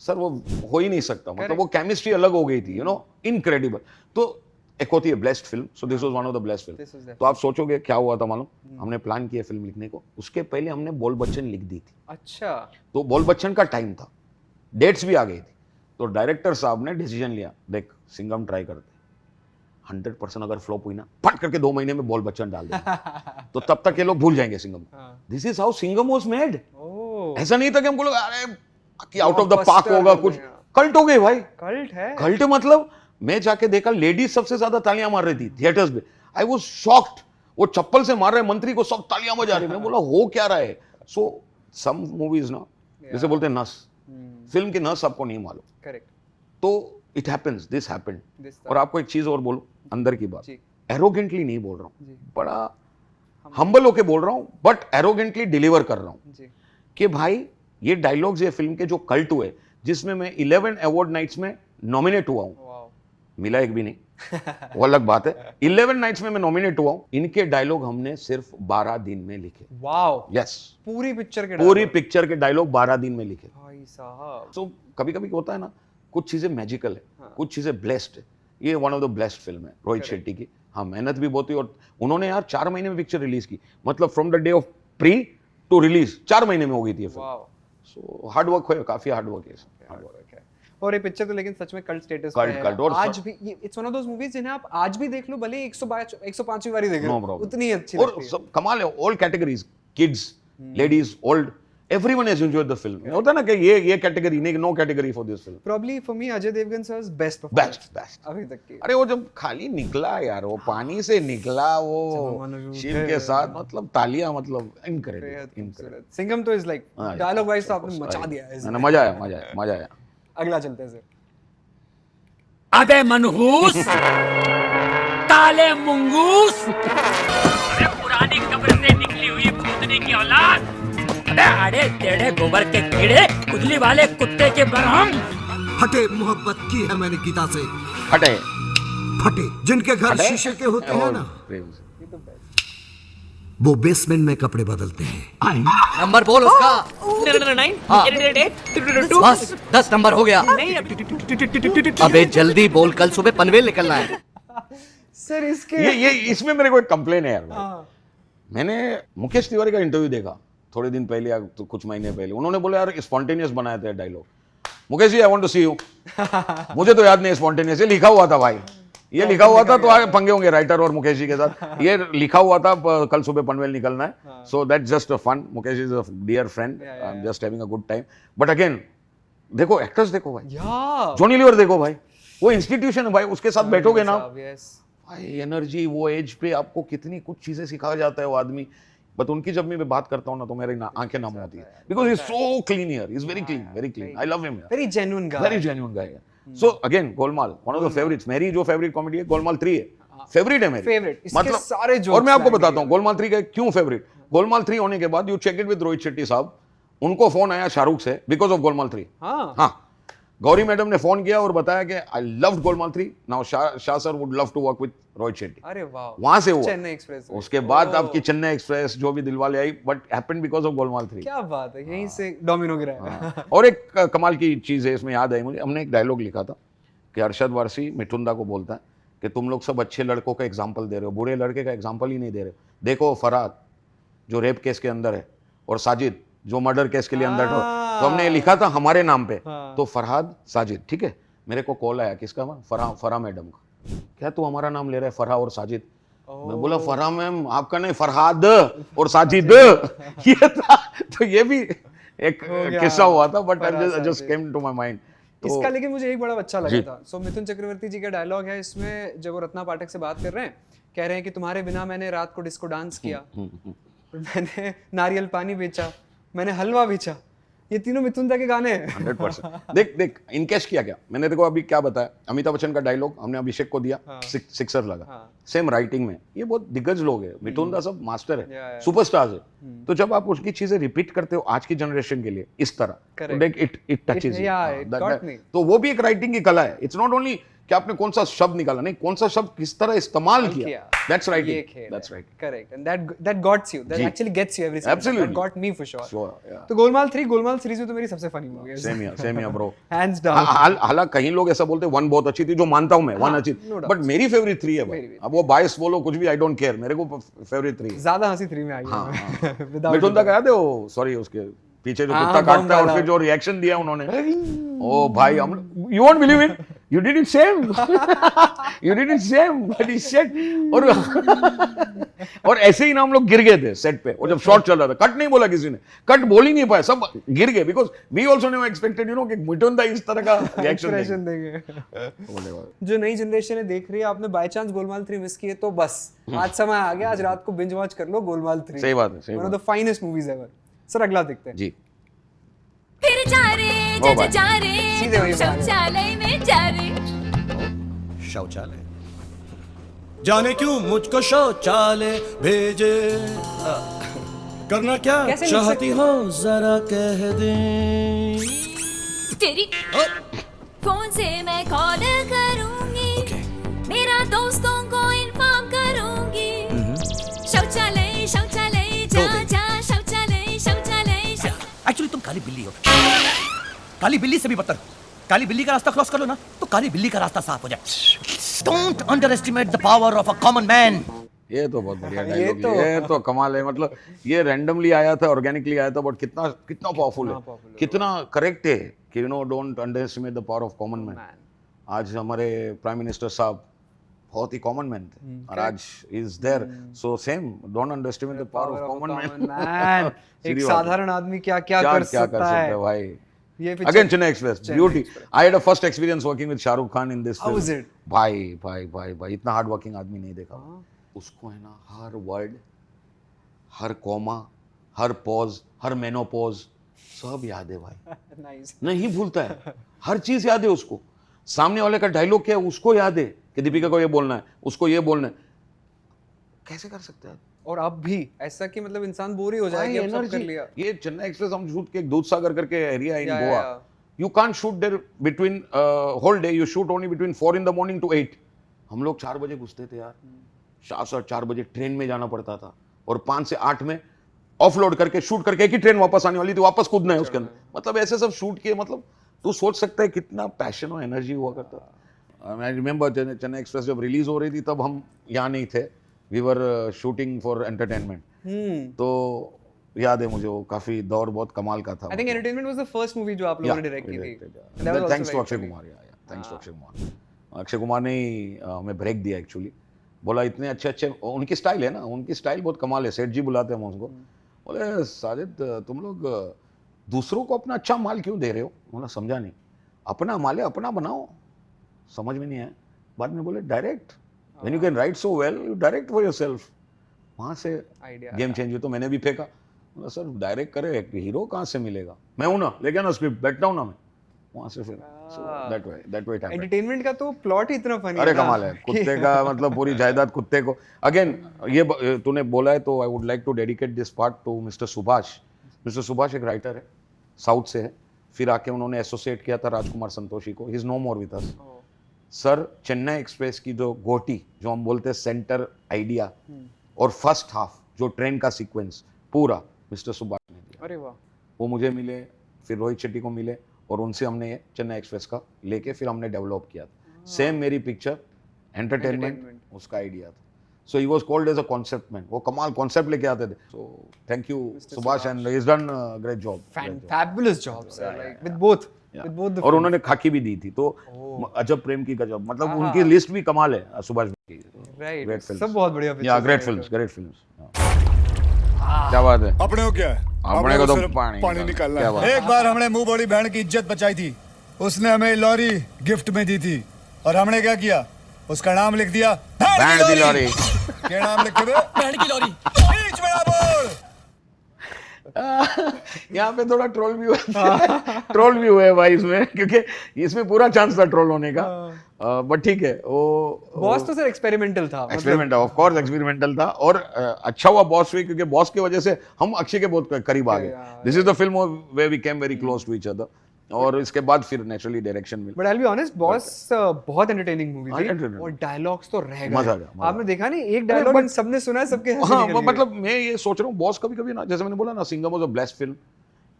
सर, वो हो ही नहीं सकता। मतलब वो केमिस्ट्री अलग हो गई थी, यू नो, इनक्रेडिबल। तो एक होती है blessed film, so this was one of the blessed film. तो आप सोचोगे क्या हुआ था मालूम? हमने प्लान किया फिल्म लिखने को, उसके पहले हमने बोल बच्चन लिख दी थी। अच्छा, तो बोल बच्चन का टाइम था, डेट्स भी आ गई थी। तो डायरेक्टर साहब ने डिसीजन लिया, देख सिंघम ट्राई करते, 100% अगर फ्लॉप हुई ना, फट करके 2 महीने में बोल बच्चन डाल देंगे। तो तब तक ये लोग भूल जाएंगे Singham. This is how Singham was made. ऐसा नहीं था कि हमको लोग अरे कि आउट ऑफ द पार्क होगा कुछ। कल्ट हो गई भाई, कल्ट है। कल्ट मतलब मैं जाके देखा, लेडीज सबसे ज्यादा तालियां मार रही थी थिएटर्स में। आई वाज शॉक्ड, वो चप्पल से मार रहे मंत्री को, सब तालियां बजा रहे। मैं बोला हो क्या रहा है? सो सम मूवीज ना, जैसे बोलते हैं नस, फिल्म की नस आपको नहीं मालूम। करेक्ट। तो इट हैपेंस, दिस हैपेंड। और आपको एक चीज और बोलूं, अंदर की बात, एरोगेंटली नहीं बोल रहा हूं, बड़ा हम्बल होके बोल रहा हूं, बट एरोगेंटली डिलीवर कर रहा हूं कि भाई ये डायलॉग्स, ये फिल्म के जो कल्ट हुए, जिसमें मैं 11 अवार्ड नाइट्स में नॉमिनेट हुआ हूं, मिला एक भी नहीं, वो अलग बात है। 11 नाइट्स में मैं नॉमिनेट हुआ हूं, इनके डायलॉग हमने सिर्फ 12 दिन में लिखे। वाओ, यस, पूरी पिक्चर के डायलॉग 12 दिन में लिखे। भाई साहब। तो कभी कभी होता है ना, कुछ चीजें मैजिकल है, कुछ चीजें ब्लेस्ड है। ये one of the blessed film है रोहित शेट्टी की। हाँ, मेहनत भी बहुत हुई, और उन्होंने यार 4 महीने में पिक्चर रिलीज की, मतलब from the day of pre to release 4 महीने में हो गई थी ये फिल्म। सो हार्ड वर्क है, काफी हार्ड वर्क है। और ये पिक्चर तो लेकिन सच में कल्ट स्टेटस पे है। कल्ट, और आज भी ये it's one of those movies जिन्हें आप आज भी देख लो, भले 105वीं बारी देख लो, उतनी अच्छी लगती है। और सब कमाल है, all categories, kids, ladies, old, everyone has enjoyed the film. होता है ना कि ये कैटेगरी नहीं, no category for this film. Probably for me Ajay Devgan sir's best best अभी तक की। अरे वो जब खाली निकला यार, वो पानी से निकला, वो शिव के साथ, मतलब तालियां, मतलब इनक्रेडिबल। सिंघम तो इज लाइक डायलॉग वाइज तो आपने मचा दिया है। मजा आया। अगला चलते हैं सर। अबे मनहूस, काले मुंगूस, अरे पुरानी कब्र से निकली हुई भूतनी की औलाद, अबे आड़े टेढ़े गोबर के कीड़े, खुजली वाले कुत्ते के बरहम। फटे मोहब्बत की है मैंने गीता से, फटे जिनके घर शीशे के होते हैं ना, वो बेसमेंट में कपड़े बदलते हैं। नंबर बोल उसका। 9 बस 10 नंबर हो गया। अबे जल्दी बोल, कल सुबह पनवेल निकलना है। सर इसके ये इसमें मेरे को एक कंप्लेन है यार भाई। मैंने मुकेश तिवारी का इंटरव्यू देखा थोड़े दिन पहले या तो कुछ महीने पहले। उन्होंने बोला यार स्पॉन्टेनियस बनाया था dialogue. Mukesh ji, I want to see you. मुझे तो याद नहीं स्पॉन्टेनियस, ये लिखा हुआ था भाई, ये लिखा हुआ था, तो आगे पंगे होंगे राइटर और मुकेश जी के साथ। ये लिखा हुआ था कल सुबह पनवेल निकलना है, so that's just a fun. Mukesh is a dear friend, I am just having a good time. But again देखो, एक्टर्स देखो भाई, जॉनी लीवर देखो भाई, वो इंस्टीट्यूशन है भाई, उसके साथ बैठोगे ना भाई, एनर्जी, वो एज पे आपको कितनी कुछ चीजें सिखाया जाता है वो आदमी। बट उनकी जब मैं बात करता हूँ ना, तो मेरी आंखें नम होती है, because he is so clean here, is very clean, I love him, very genuine guy. So again Golmaal, one of the favourites. मेरी जो फेवरेट कॉमेडी है गोलमाल 3 है, फेवरेट है मेरी, फेवरेट। मतलब सारे जोक्स, और मैं आपको बताता हूँ गोलमाल 3 का क्यों फेवरेट। गोलमाल 3 होने के बाद you check it with Rohit Shetty साहब, उनको फोन आया शाहरुख से बिकॉज ऑफ गोलमाल 3। हाँ, गौरी मैडम ने फोन किया और बताया कि I loved Golmaal 3, now Shah sir would love to work with Rohit Shetty. अरे वाह, वहां से हुआ चेन्नई एक्सप्रेस। उसके बाद आपकी चेन्नई एक्सप्रेस जो भी दिलवाले आई, but happened because of Golmaal 3। क्या बात है, यहीं से डोमिनो गिराया। और एक कमाल की चीज है इसमें, याद आई मुझे, हमने एक डायलॉग लिखा था कि अरशद वारसी मिठुंदा को बोलता है कि तुम लोग सब अच्छे लड़कों का एग्जाम्पल दे रहे हो, बुरे लड़के का एग्जाम्पल ही नहीं दे रहे हो। देखो फरहाद जो रेप केस के अंदर है, और साजिद जो मर्डर केस के लिए अंदर हो। तो हमने ये लिखा था हमारे नाम पे, तो फरहाद साजिद, ठीक है। मेरे को कॉल आया, किसका? फरहा मैडम का। क्या तू हमारा नाम ले रहा है, फरहा और साजिद? मैं बोला फरहा मैम आपका नहीं, फरहाद और साजिद ये था। तो ये भी एक किस्सा हुआ था, but I just came to my mind इसका लेकिन मुझे एक बड़ा अच्छा लगा जी। था। सो मिथुन चक्रवर्ती जी का डायलॉग है इसमें, जब वो रत्ना पाठक से बात कर रहे हैं, कह रहे हैं कि तुम्हारे बिना मैंने रात को डिस्को डांस किया, मैंने नारियल पानी बेचा, मैंने हलवा बेचा। ये तीनों मिथुन दा के गाने हैं। 100%। देख इनकेश किया क्या, मैंने देखो अभी क्या बताया, अमिताभ बच्चन का डायलॉग हमने अभिषेक को दिया, सिक्सर लगा। सेम राइटिंग में ये बहुत दिग्गज लोग हैं, मिथुन दा सब मास्टर है, सुपरस्टार्स है। तो जब आप उसकी चीजें रिपीट करते हो आज की जनरेशन के लिए इस तरह, तो देख इट टचेस, तो वो भी एक राइटिंग की कला है। इट्स नॉट ओनली कि आपने कौन सा शब्द निकाला, नहीं, कौन सा शब्द किस तरह इस्तेमाल किया, that's writing, that's right, correct, and that gots you, that actually gets you every time, Absolutely. That got me for sure. Sure, तो गोलमाल 3, गोलमाल सीरीज में तो मेरी सबसे फनी मूवी है। Same here bro, hands down. हालांकि कहीं लोग ऐसा बोलते हैं 1 बहुत अच्छी थी, जो मानता हूं मैं, 1 अच्छी, बट मेरी फेवरेट 3 है भाई। अब वो बायस बोलो कुछ भी, आई डोंट केयर, मेरे को फेवरेट 3 है। ज्यादा हंसी 3 में आई है। मिथुन दा का याद है वो, सॉरी उसके पीछे जो कुत्ता काटता है और फिर जो रिएक्शन दिया उन्होंने, ओ भाई, हम you won't believe it, you did it same, you did it same what he said, और ऐसे ही ना हम लोग गिर गए थे सेट पे, और जब शॉट चल रहा था, कट नहीं बोला किसी ने, कट बोल ही नहीं पाया, सब गिर गए, because we also never expected, you know, कि मिथुन दा इस तरह का रिएक्शन देंगे। जो नई जनरेशन देख रही है, आपने बाय चांस गोलमाल 3 मिस किए तो बस आज समय आ गया, आज रात को बिंज वॉच कर लो गोलमाल 3। सही बात है, one of the finest movies ever. Sir अगला देखते हैं जी। फिर जा रे जा रे, सीधे वही बात है। शौचालय में जा रे। शौचालय जाने क्यों मुझको शौचालय भेजे, करना क्या कैसे लिख चाहती सकते हो जरा कह दे। तेरी फोन से मैं कॉल करूंगी, मेरा दोस्तों को इन्फॉर्म करूंगी। शौचालय शौचालय जा जा, शौचालय शौचालय। एक्चुअली तुम काली बिल्ली हो, काली बिल्ली से भी बदतर। काली बिल्ली का रास्ता क्रॉस कर लो ना, तो काली बिल्ली का रास्ता साफ हो जाए। Don't underestimate the power of a common man. ये तो बहुत बढ़िया डायलॉग, ये तो कमाल है। मतलब ये रैंडमली आया था, ऑर्गेनिकली आया था, बट कितना कितना पावरफुल है, कितना करेक्ट है कि you know, don't underestimate the power of common man. आज हमारे प्राइम मिनिस्टर साहब बहुत ही कॉमन मैन थे, और आज is there, so same, don't underestimate the power of common man. एक साधारण आदमी क्या क्या कर सकता है भाई। ये Again, Chennai Express, beauty. I had a first experience working with Shahrukh Khan in this How film. was it? भाई इतना हार्ड वर्किंग आदमी नहीं देखा। उसको है ना, हर वर्ड, हर कॉमा, हर पॉज, हर मेनोपॉज सब याद है भाई। नाइस। नहीं भूलता है, हर चीज याद है उसको। सामने वाले का डायलॉग क्या है उसको याद है कि दीपिका को ये बोलना है, उसको ये बोलना है। कैसे कर सकते हैं? और अब भी ऐसा कि मतलब इंसान बोर ही हो जाए कि अब सब कर लिया। ये चेन्नई एक्सप्रेस हम शूट के दूध सागर करके area in Yeah, Goa, yeah. You can't shoot there between whole day, you shoot only between 4 in the morning to 8। हम लोग 4 बजे घुसते थे यार, 4 बजे ट्रेन में जाना पड़ता था, और 5 से 8 में ऑफलोड करके शूट करके एक ही ट्रेन वापस आने वाली थी, वापस कूदना है उसके अंदर। मतलब ऐसे सब शूट किए, मतलब तू सोच सकता है कितना पैशन और एनर्जी हुआ करता था। आई रिमेंबर चेन्नई एक्सप्रेस जब रिलीज हो रही थी तब हम यहाँ नहीं थे, we were shooting for Entertainment. तो याद है मुझे वो काफी दौर बहुत कमाल का था। I think Entertainment was the first movie जो आप लोगों ने डायरेक्ट की थी। Thanks to Akshay Kumar, thanks to Akshay Kumar. Akshay Kumar ने ही हमें ब्रेक दिया एक्चुअली। बोला इतने अच्छे उनकी स्टाइल है ना, उनकी स्टाइल बहुत कमाल है। सेठ जी बुलाते हैं हम उसको, बोले साजिद तुम लोग दूसरों को अपना अच्छा माल क्यों दे रहे हो? बोला समझा नहीं, अपना माल है अपना बनाओ। समझ में नहीं आया। बाद में बोले direct, when you can right so well you direct for yourself. वहाँ से गेम चेंज हुई। तो मैंने भी फेंका, बोला सर डायरेक्ट करे, एक हीरो कहाँ से मिलेगा? मैं हूँ ना, लेके ना स्क्रिप्ट, बैठता हूँ ना मैं। वहाँ से फिर that way it happened. Entertainment का तो प्लॉट ही इतना फनी है। अरे कमाल है, कुत्ते का मतलब पूरी जायदाद कुत्ते को। अगेन ये तूने बोला है तो I would like to dedicate this part to mister Subhash. Mister Subhash एक राइटर है, साउथ से है, फिर आके उन्होंने एसोसिएट किया था राजकुमार संतोषी को। He is no more with us. Sir Chennai Express की जो गोटी, जो हम बोलते हैं सेंटर आइडिया, और फर्स्ट हाफ जो ट्रेन का सीक्वेंस पूरा मिस्टर सुभाष ने दिया। अरे वाह। वो मुझे मिले, फिर रोहित शेट्टी को मिले, और उनसे हमने ये चेन्नई एक्सप्रेस का लेके फिर हमने डेवलप किया था। सेम मेरी पिक्चर एंटरटेनमेंट उसका आइडिया था। So he was called as a concept man. वो कमाल कॉन्सेप्ट लेके आते थे। So thank you Subhash, and he is done great job, fabulous job sir, like with both the. और उन्होंने खाकी भी दी थी, तो अजब प्रेम की गजब, मतलब उनकी लिस्ट भी कमाल है सुभाष की। राइट, ग्रेट फिल्म्स, सब बहुत बढ़िया या ग्रेट फिल्म्स। क्या बात है, अपने को क्या है? अपने को तो सिर्फ पानी निकालना क्या है। बात एक बार हमने मुंह बड़ी बहन की इज्जत बचाई थी, उसने हमें लॉरी गिफ्ट में दी थी और हमने क्या किया, उसका नाम लिख दिया बैंड दी लॉरी। क्या नाम लिख दे? बैंड की लॉरी। बीच में बोल। यहाँ पे थोड़ा ट्रोल भी हुआ, ट्रोल भी हुए भाई इसमें, क्योंकि इसमें पूरा चांस था ट्रोल होने का, बट ठीक है। वो बॉस तो सर एक्सपेरिमेंटल था, एक्सपेरिमेंट ऑफ कोर्स एक्सपेरिमेंटल था, और अच्छा हुआ बॉस हुई, क्योंकि बॉस की वजह से हम अक्षय के बहुत करीब आ गए। This is the film where we came very close to each other, और इसके बाद फिर नेचुरली डायरेक्शन मिला। But I will be honest, boss बहुत एंटरटेनिंग मूवी थी, entertaining। और डायलॉग्स तो रह गए। मजा आ गया। आपने देखा नहीं, एक डायलॉग but- सबने सुना है, सबके हंसी हाँ, निकल गई। मतलब मैं ये सोच रहा हूँ बॉस कभी कभी ना, जैसे मैंने बोला ना, Singham was a blessed film,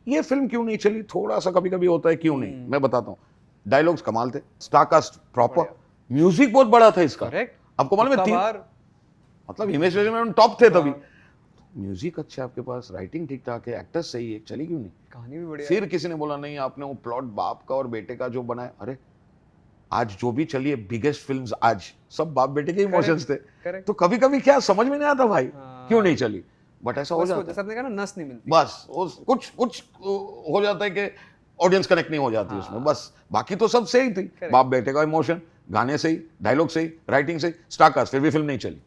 ये फिल्म क्यों नहीं चली, थोड़ा सा कभी कभी होता है, क्यों नहीं, मैं बताता हूँ। डायलॉग्स कमाल थे, स्टारकास्ट प्रॉपर, म्यूजिक बहुत बड़ा था इसका। Correct। आपको मालूम है, मतलब हिमेश रेशमिया टॉप थे तभी। म्यूजिक अच्छा है आपके पास, राइटिंग ठीक ठाक है, एक्टर्स सही है, चली क्यों नहीं? कहानी भी बढ़िया। फिर किसी ने बोला नहीं, आपने वो प्लॉट बाप का और बेटे का जो बनाया, अरे आज जो भी चली है बिगेस्ट फिल्म्स, आज सब बाप बेटे के इमोशंस थे, correct। तो कभी कभी क्या समझ में नहीं आता भाई, क्यों नहीं चली, बट ऐसा हो जाता है। सबने कहा ना, नस नहीं मिलती। बस कुछ हो जाता है कि ऑडियंस कनेक्ट नहीं हो जाती उसमें, बस बाकी तो सब सही थी, बाप बेटे का इमोशन, गाने सही, डायलॉग सही, राइटिंग सही, स्टारकास्ट, फिर भी फिल्म नहीं चली।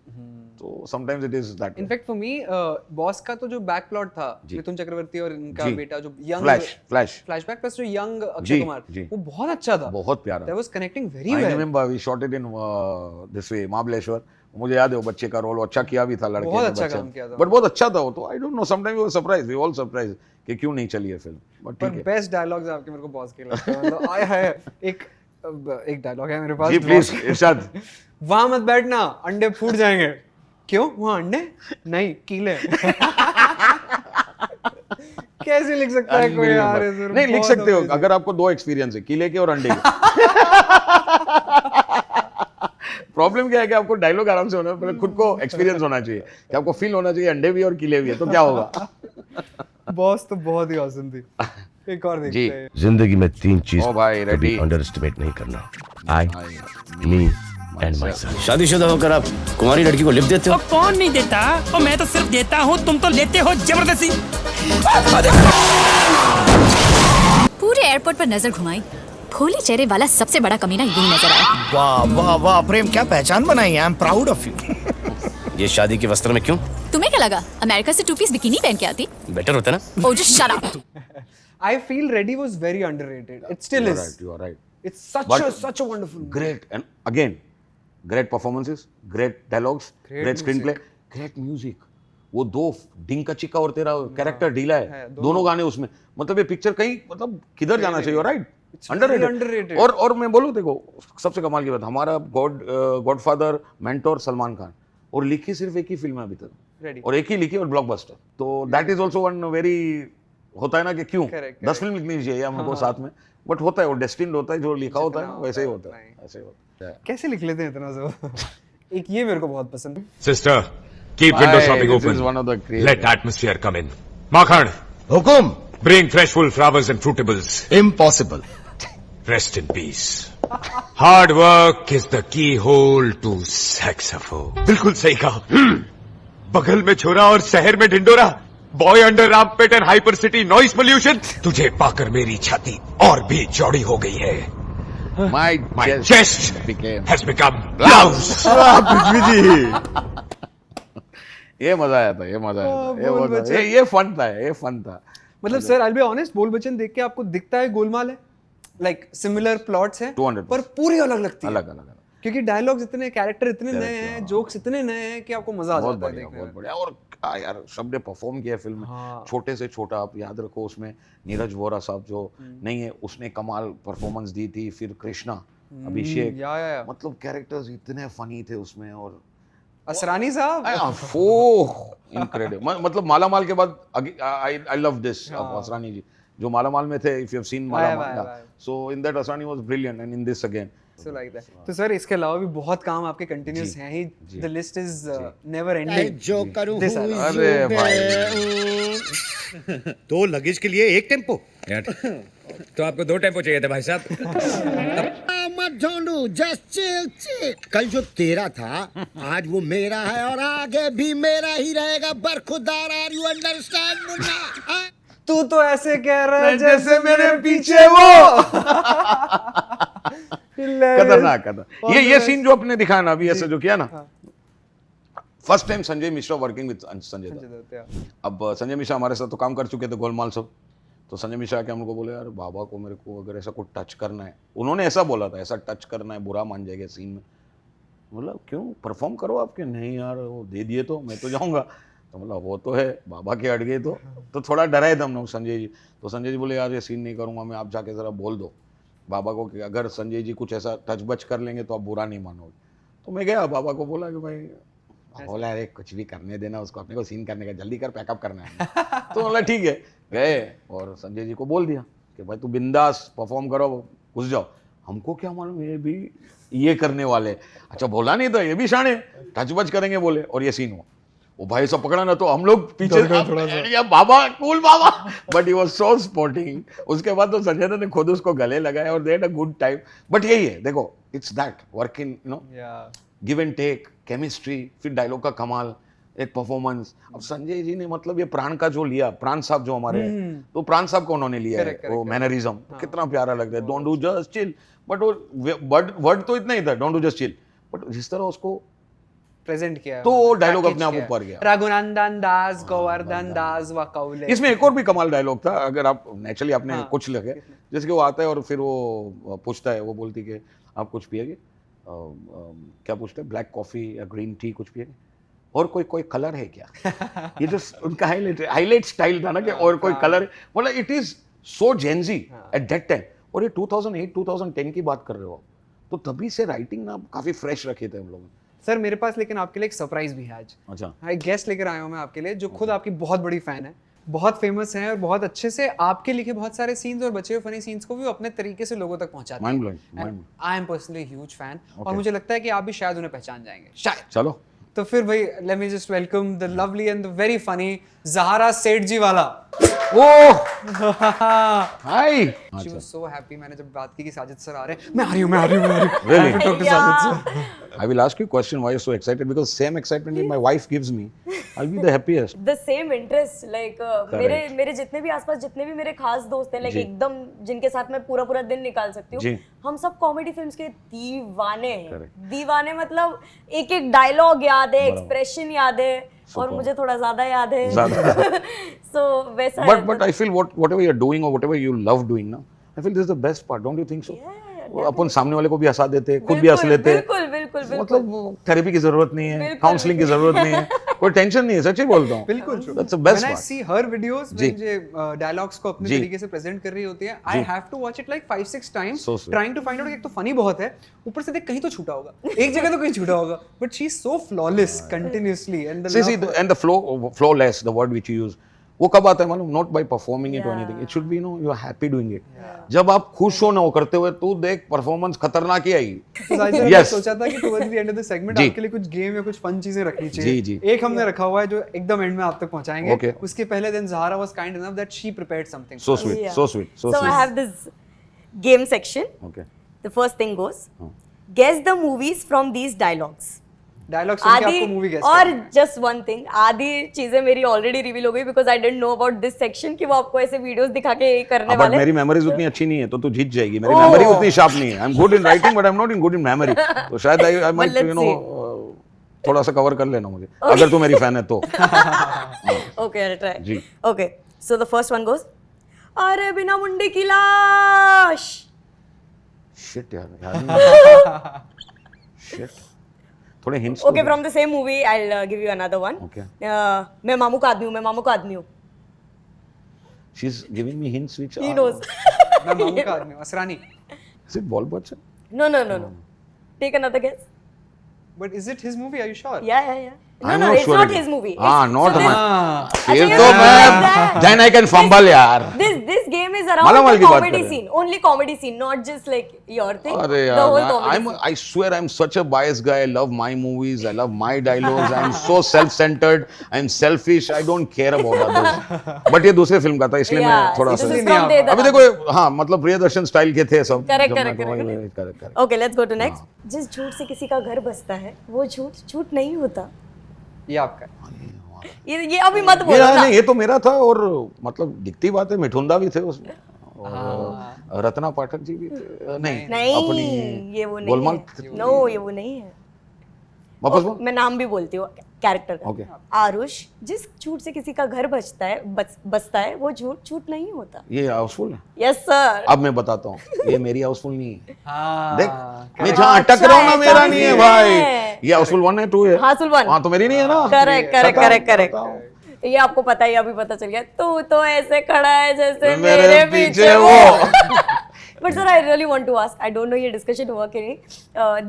तो sometimes it is that. In fact for me boss का तो जो बैक प्लॉट था, मिथुन चक्रवर्ती और इनका बेटा जो यंग फ्लैशबैक प्लस जो यंग अक्षय कुमार, वो बहुत अच्छा था, बहुत प्यारा। That was connecting very I well. Remember we shot it in this way, Mahabaleshwar. मुझे याद है वो बच्चे का रोल अच्छा किया भी था, लड़के बहुत ने, अच्छा बच्चे काम किया था। बट बहुत अच्छा था वो, तो I don't know, sometimes we were surprised, we all surprised कि क्यों नहीं चली है फिल्म, बट पर ठीक है। बेस्ट डायलॉग्स आपके मेरे को बॉस के लगते हैं, मतलब आया है एक डायलॉग है मेरे पास, जी प्लीज इरशाद। वहां मत बैठना, अंडे फूट जाएंगे। क्यों, वहां अंडे नहीं, कीले। कैसे लिख सकता है कोई यार? नहीं लिख सकते हो, अगर आपको दो एक्सपीरियंस है, कीले के और अंडे के। प्रॉब्लम क्या है कि आपको डायलॉग आराम से होना, पहले खुद को एक्सपीरियंस होना चाहिए, कि आपको फील होना चाहिए अंडे भी और कीले भी है, तो क्या होगा। बॉस तो बहुत ही औसम थी। एक और देखते हैं। जिंदगी में तीन चीज ओ भाई रेडी, अंडर एस्टिमेट नहीं करना, आई, मी एंड माई सेल्फ। शादीशुदा होकर आप कुमारी लड़की को लिफ्ट देते हो? कौन नहीं देता, और मैं तो सिर्फ देता हूँ, तुम तो लेते हो जबरदस्ती। पूरे एयरपोर्ट पर नजर घुमाई, भोले चेहरे वाला सबसे बड़ा कमीना यही नजर आया। वाह वाह वाह प्रेम, क्या पहचान बनाई है, I am proud of you. ये शादी के वस्त्र में क्यों? तुम्हें क्या लगा अमेरिका से 2 पीस बिकिनी पहन के आती? बेटर होता ना। Oh, just shut up. I feel Ready was very underrated. It still is. you are right. It's such But a wonderful movie. Great, and again, great performances, great dialogues, great screenplay, great music. वो दो डिंका चिक्का और तेरा character ढीला है, दोनों गाने उसमें, मतलब ये पिक्चर कहीं, मतलब किधर जाना चाहिए, राइट? अंडररेटेड। और मैं बोलूं, देखो सबसे कमाल की बात, हमारा गॉडफादर मेंटोर सलमान खान, और लिखी सिर्फ एक ही फिल्म है अभी तक, और एक ही लिखी और ब्लॉकबस्टर, तो that is also one very, होता है ना कि क्यों 10 फिल्म लिखनी चाहिए हमको साथ में, बट होता है वो डेस्टिन्ड होता है, जो लिखा होता है वैसे ही होता है, ऐसे ही होता है। कैसे लिख लेते हैं इतना सब? एक ये मेरे को बहुत पसंद है। Sister, keep window shopping This is open. one of the great- Let atmosphere come in. Makhan, Hukum. bring fresh full flowers and fruitables. Impossible. Rest in peace. Hard work is the keyhole to sex affair. बिल्कुल सही कहा। बगल में छोरा और शहर में ढिंडोरा, बॉय अंडर रामपेट and hyper city noise pollution. तुझे पाकर मेरी छाती और भी चौड़ी हो गई है। My chest has become blouse. ये मजा आया था, ये मजा आया था, ये फन था, ये फन था। मतलब sir, I will be honest, बोल बच्चन देख के आपको दिखता है गोलमाल है, लाइक सिमिलर प्लॉट्स हैं, 200%। पर पूरी अलग लगती है, अलग अलग, क्योंकि डायलॉग्स इतने, कैरेक्टर इतने नए हैं, जोक्स इतने नए हैं कि आपको मजा आ बहुत जाता है बढ़िया, देखने बहुत में। बढ़िया। और यार सबने परफॉर्म किया फिल्म में, छोटे से छोटा, आप याद रखो उसमें नीरज वोरा साहब जो नहीं है, उसने कमाल परफॉर्मेंस दी थी, फिर कृष्णा, अभिषेक, या। मतलब कैरेक्टर्स इतने फनी थे उसमें, और असरानी साहब, इनक्रेडिबल। मतलब मालामाल के बाद I love this Asrani ji, जो मालामाल में थे, if you have seen Malamaal, so in that Asrani was brilliant, and in this again. So like that. तो सर, इसके अलावा भी बहुत काम आपके कंटिन्यूस हैं ही, the list is never ending. जो करूं अरे भाई, 2 लगेज के लिए 1 टेम्पो। तो आपको 2 टेम्पो चाहिए थे भाई साहब। मत ढूंढू, जस्ट चिल चिल। कल जो तेरा था, आज वो मेरा है और आगे भी मेरा ही रहेगा। बरखुदार, आर यू अंडरस्टैंड मुन्ना? तू तो ऐसे कह रहा है जैसे मेरे पीछे वो खतरनाक ये सीन जो आपने दिखाया ना अभी ऐसे जो किया ना, first time Sanjay Mishra working with Sanjay Dutt. अब संजय मिश्रा हमारे साथ तो काम कर चुके थे गोलमाल सब, तो संजय मिश्रा आके हमको बोले यार बाबा को मेरे को अगर ऐसा कुछ टच करना है, उन्होंने ऐसा बोला था ऐसा टच करना है बुरा मान जाएगा सीन में। बोला क्यों परफॉर्म करो आपके, नहीं यार वो दे दिए तो मैं तो जाऊँगा। तो बोला वो तो है बाबा के अड़ गए तो थोड़ा डराए थे हम लोग संजय जी। तो संजय जी बोले यार ये सीन नहीं करूँगा मैं, आप जाके ज़रा बोल दो बाबा को कि अगर संजय जी कुछ ऐसा टच बच कर लेंगे तो आप बुरा नहीं मानोगे। तो मैं गया बाबा को बोला कि भाई, बोला अरे कुछ भी करने देना उसको, अपने को सीन करने का, जल्दी कर पैकअप करना है। तो बोला ठीक है, गए और संजय जी को बोल दिया कि भाई तू बिंदास परफॉर्म करो, घुस जाओ। हमको क्या मालूम ये भी ये करने वाले, अच्छा बोला नहीं था ये भी शाने टच बच करेंगे बोले, और ये सीन हुआ। वो भाई सब पकड़ा ना तो हम लोग पीछे बाबा कूल बाबा, but he was so sporting. उसके बाद तो संजय दत्त ने खुद उसको गले लगाया और they had a good time. But यही है देखो, it's that work in you know give and take, chemistry, फिर डायलॉग का कमाल, एक परफॉर्मेंस। अब संजय जी ने मतलब ये प्राण का जो लिया, प्राण साहब जो हमारे तो प्राण साहब को उन्होंने लिया है, वो मैनरिज्म कितना प्यारा लगता है, don't do just chill. But वो वर्ड तो इतना ही था, don't do just chill, but जिस तरह उसको प्रेजेंट किया तो वो डायलॉग अपने आप ऊपर गया। रघुनंदन दास गोवर्धन दास व कौले। इसमें एक और भी कमाल डायलॉग था, अगर आप नेचुरली आपने कुछ लगे, जैसे कि वो आता है और फिर वो पूछता है, वो बोलती कि आप कुछ पिएगे, क्या पूछते हैं, ब्लैक कॉफी या ग्रीन टी कुछ पिएगे, और कोई कलर है क्या? ये जो उनका हाईलाइट स्टाइल था ना कि और कोई कलर, मतलब it is so Gen Z at that time. और ये 2008-2010 की बात कर रहे हो, तो तभी से राइटिंग ना काफी फ्रेश रखे थे हम लोग। सर मेरे पास लेकिन आपके लिए एक सरप्राइज भी है आज। अच्छा, एक गेस्ट लेकर आया हूँ मैं आपके लिए, जो खुद आपकी बहुत बड़ी फैन है, बहुत फेमस है और बहुत अच्छे से आपके लिखे बहुत सारे सीन्स और बचे हुए फनी सीन्स को भी अपने तरीके से लोगों तक पहुंचाते हैं। I am personally huge fan, और मुझे लगता है कि आप भी शायद उन्हें पहचान जाएंगे, शायद। चलो तो फिर भाई let me just welcome the lovely and the very funny Zahara Seth ji वाला। हाय, She was so happy मैंने जब बात की कि साजिद सर आ रहे हैं, मैं आ रही हूँ। Really? Dr. Sajid sir. I will ask you a question why you're so excited, because same excitement that my wife gives me, I'll be the happiest. The same interest, like मेरे जितने भी आसपास जितने भी मेरे खास दोस्त हैं, like एकदम जिनके साथ मैं पूरा दिन निकाल सकती हूँ, हम सब कॉमेडी फिल्म्स के दीवाने हैं। दीवाने मतलब एक एक डायलॉग याद है, एक्सप्रेशन याद है, और मुझे थोड़ा ज्यादा याद है। So वैसा है। But I feel whatever you're doing or whatever you love doing ना, I feel this is the best part, don't you think so? अपन सामने वाले को भी हंसा देते, खुद भी हंस लेते। बिल्कुल। मतलब थेरेपी की जरूरत नहीं है, काउंसलिंग की जरूरत नहीं है, कोई टेंशन नहीं है, सच्ची बोलता हूँ। बिल्कुल। That's the best When I part. see her videos, जो डायलॉग्स को अपने तरीके से प्रेजेंट कर रही होती है, I have to watch it like 5-6 times, trying to find out कि एक तो फनी बहुत है, ऊपर से देख कहीं तो छूटा होगा, एक जगह तो कहीं छूटा होगा, but she's so flawless continuously and the flawless, the word which you use, वो कब आता है मालूम? नॉट बाय परफॉर्मिंग इट और anything, it should be no you are happy doing it. जब आप खुश हो ना वो करते हुए, तू देख परफॉर्मेंस खतरनाक ही आई। मैं सोचा था कि towards the end of the segment आपके लिए कुछ गेम या कुछ फन चीजें रखनी चाहिए। एक हमने रखा हुआ है जो एकदम एंड में आप तक पहुंचाएंगे। उसके पहले दिन Zahara was kind enough that she prepared something so sweet. So I have this game section. Okay. The first thing goes, guess the movies from these dialogues. Dialogue सुन के आपको मूवी गेस और जस्ट वन थिंग, आधी चीजें मेरी already reveal हो गई because I didn't know about this section कि वो आपको ऐसे वीडियोस दिखा के करने वाले। मेरी मेमोरीज उतनी अच्छी नहीं है तो तू जीत जाएगी। मेरी मेमोरी उतनी शार्प नहीं है। I am good in writing but I am not in good in memory. तो शायद आई माइट यू नो थोड़ा सा कवर कर लेना मुझे, अगर तू मेरी फैन है तो। Okay I try ji. Okay so the first one goes, अरे बिना मुंडी की लाश। शिट यार शिट, थोड़े hints. Okay from the same movie I will give you another one. Okay, मैं मामू का आदमी हूँ, मैं मामू का आदमी हूँ। She is giving me hints which he knows. मैं मामू का आदमी हूँ, Asrani. Is it ball Bachchan? No. Take another guess. But is it his movie? Are you sure? Yeah. No, it's not his movie. Not my. फिर तो मैं then I can fumble यार। This game is around the comedy scene, only comedy scene, not just like your thing. अरे the whole यार, comedy scene. I swear I'm such a biased guy. I love my movies. I love my dialogues. I'm so self-centered. I'm selfish. I don't care about others. But ये दूसरे film का था इसलिए मैं थोड़ा सा। अभी देखो हाँ, मतलब प्रियदर्शन स्टाइल के थे सब। Correct. Okay, let's go to next. जिस झूठ से किसी का घर बसता है वो झूठ नहीं होता। ये आपका ये अभी मत बोलो ना। नहीं, ये तो मेरा था, और मतलब दिखती बात है, मिठुंदा भी थे उसमें, और रत्ना पाठक जी भी थे। नहीं, अपनी ये वो नहीं गोलमाल है। नो, ये वो नहीं है। वापस बोल। मैं नाम भी बोलती हूँ कैरेक्टर का। Okay. आरुष, जिस झूठ से किसी का घर बचता है वो झूठ नहीं होता। ये हाउसफुल है। Yes sir. अब मैं बताता हूँ, ये मेरी हाउसफुल नहीं है। हाँ, देख, मैं जहाँ अटक रहा हूँ ना, मेरा नहीं है भाई। ये हाउसफुल 1 है, 2 है। हाउसफुल 1। हाँ, तो मेरी नहीं है ना। करेक्ट। ये आपको पता है, अभी पता चल गया। तू तो ऐसे खड़ा है जैसे मेरे मेरे पीछे पीछे वो। But sir, I really want to ask, I don't know ये डिस्कशन हुआ कि नहीं,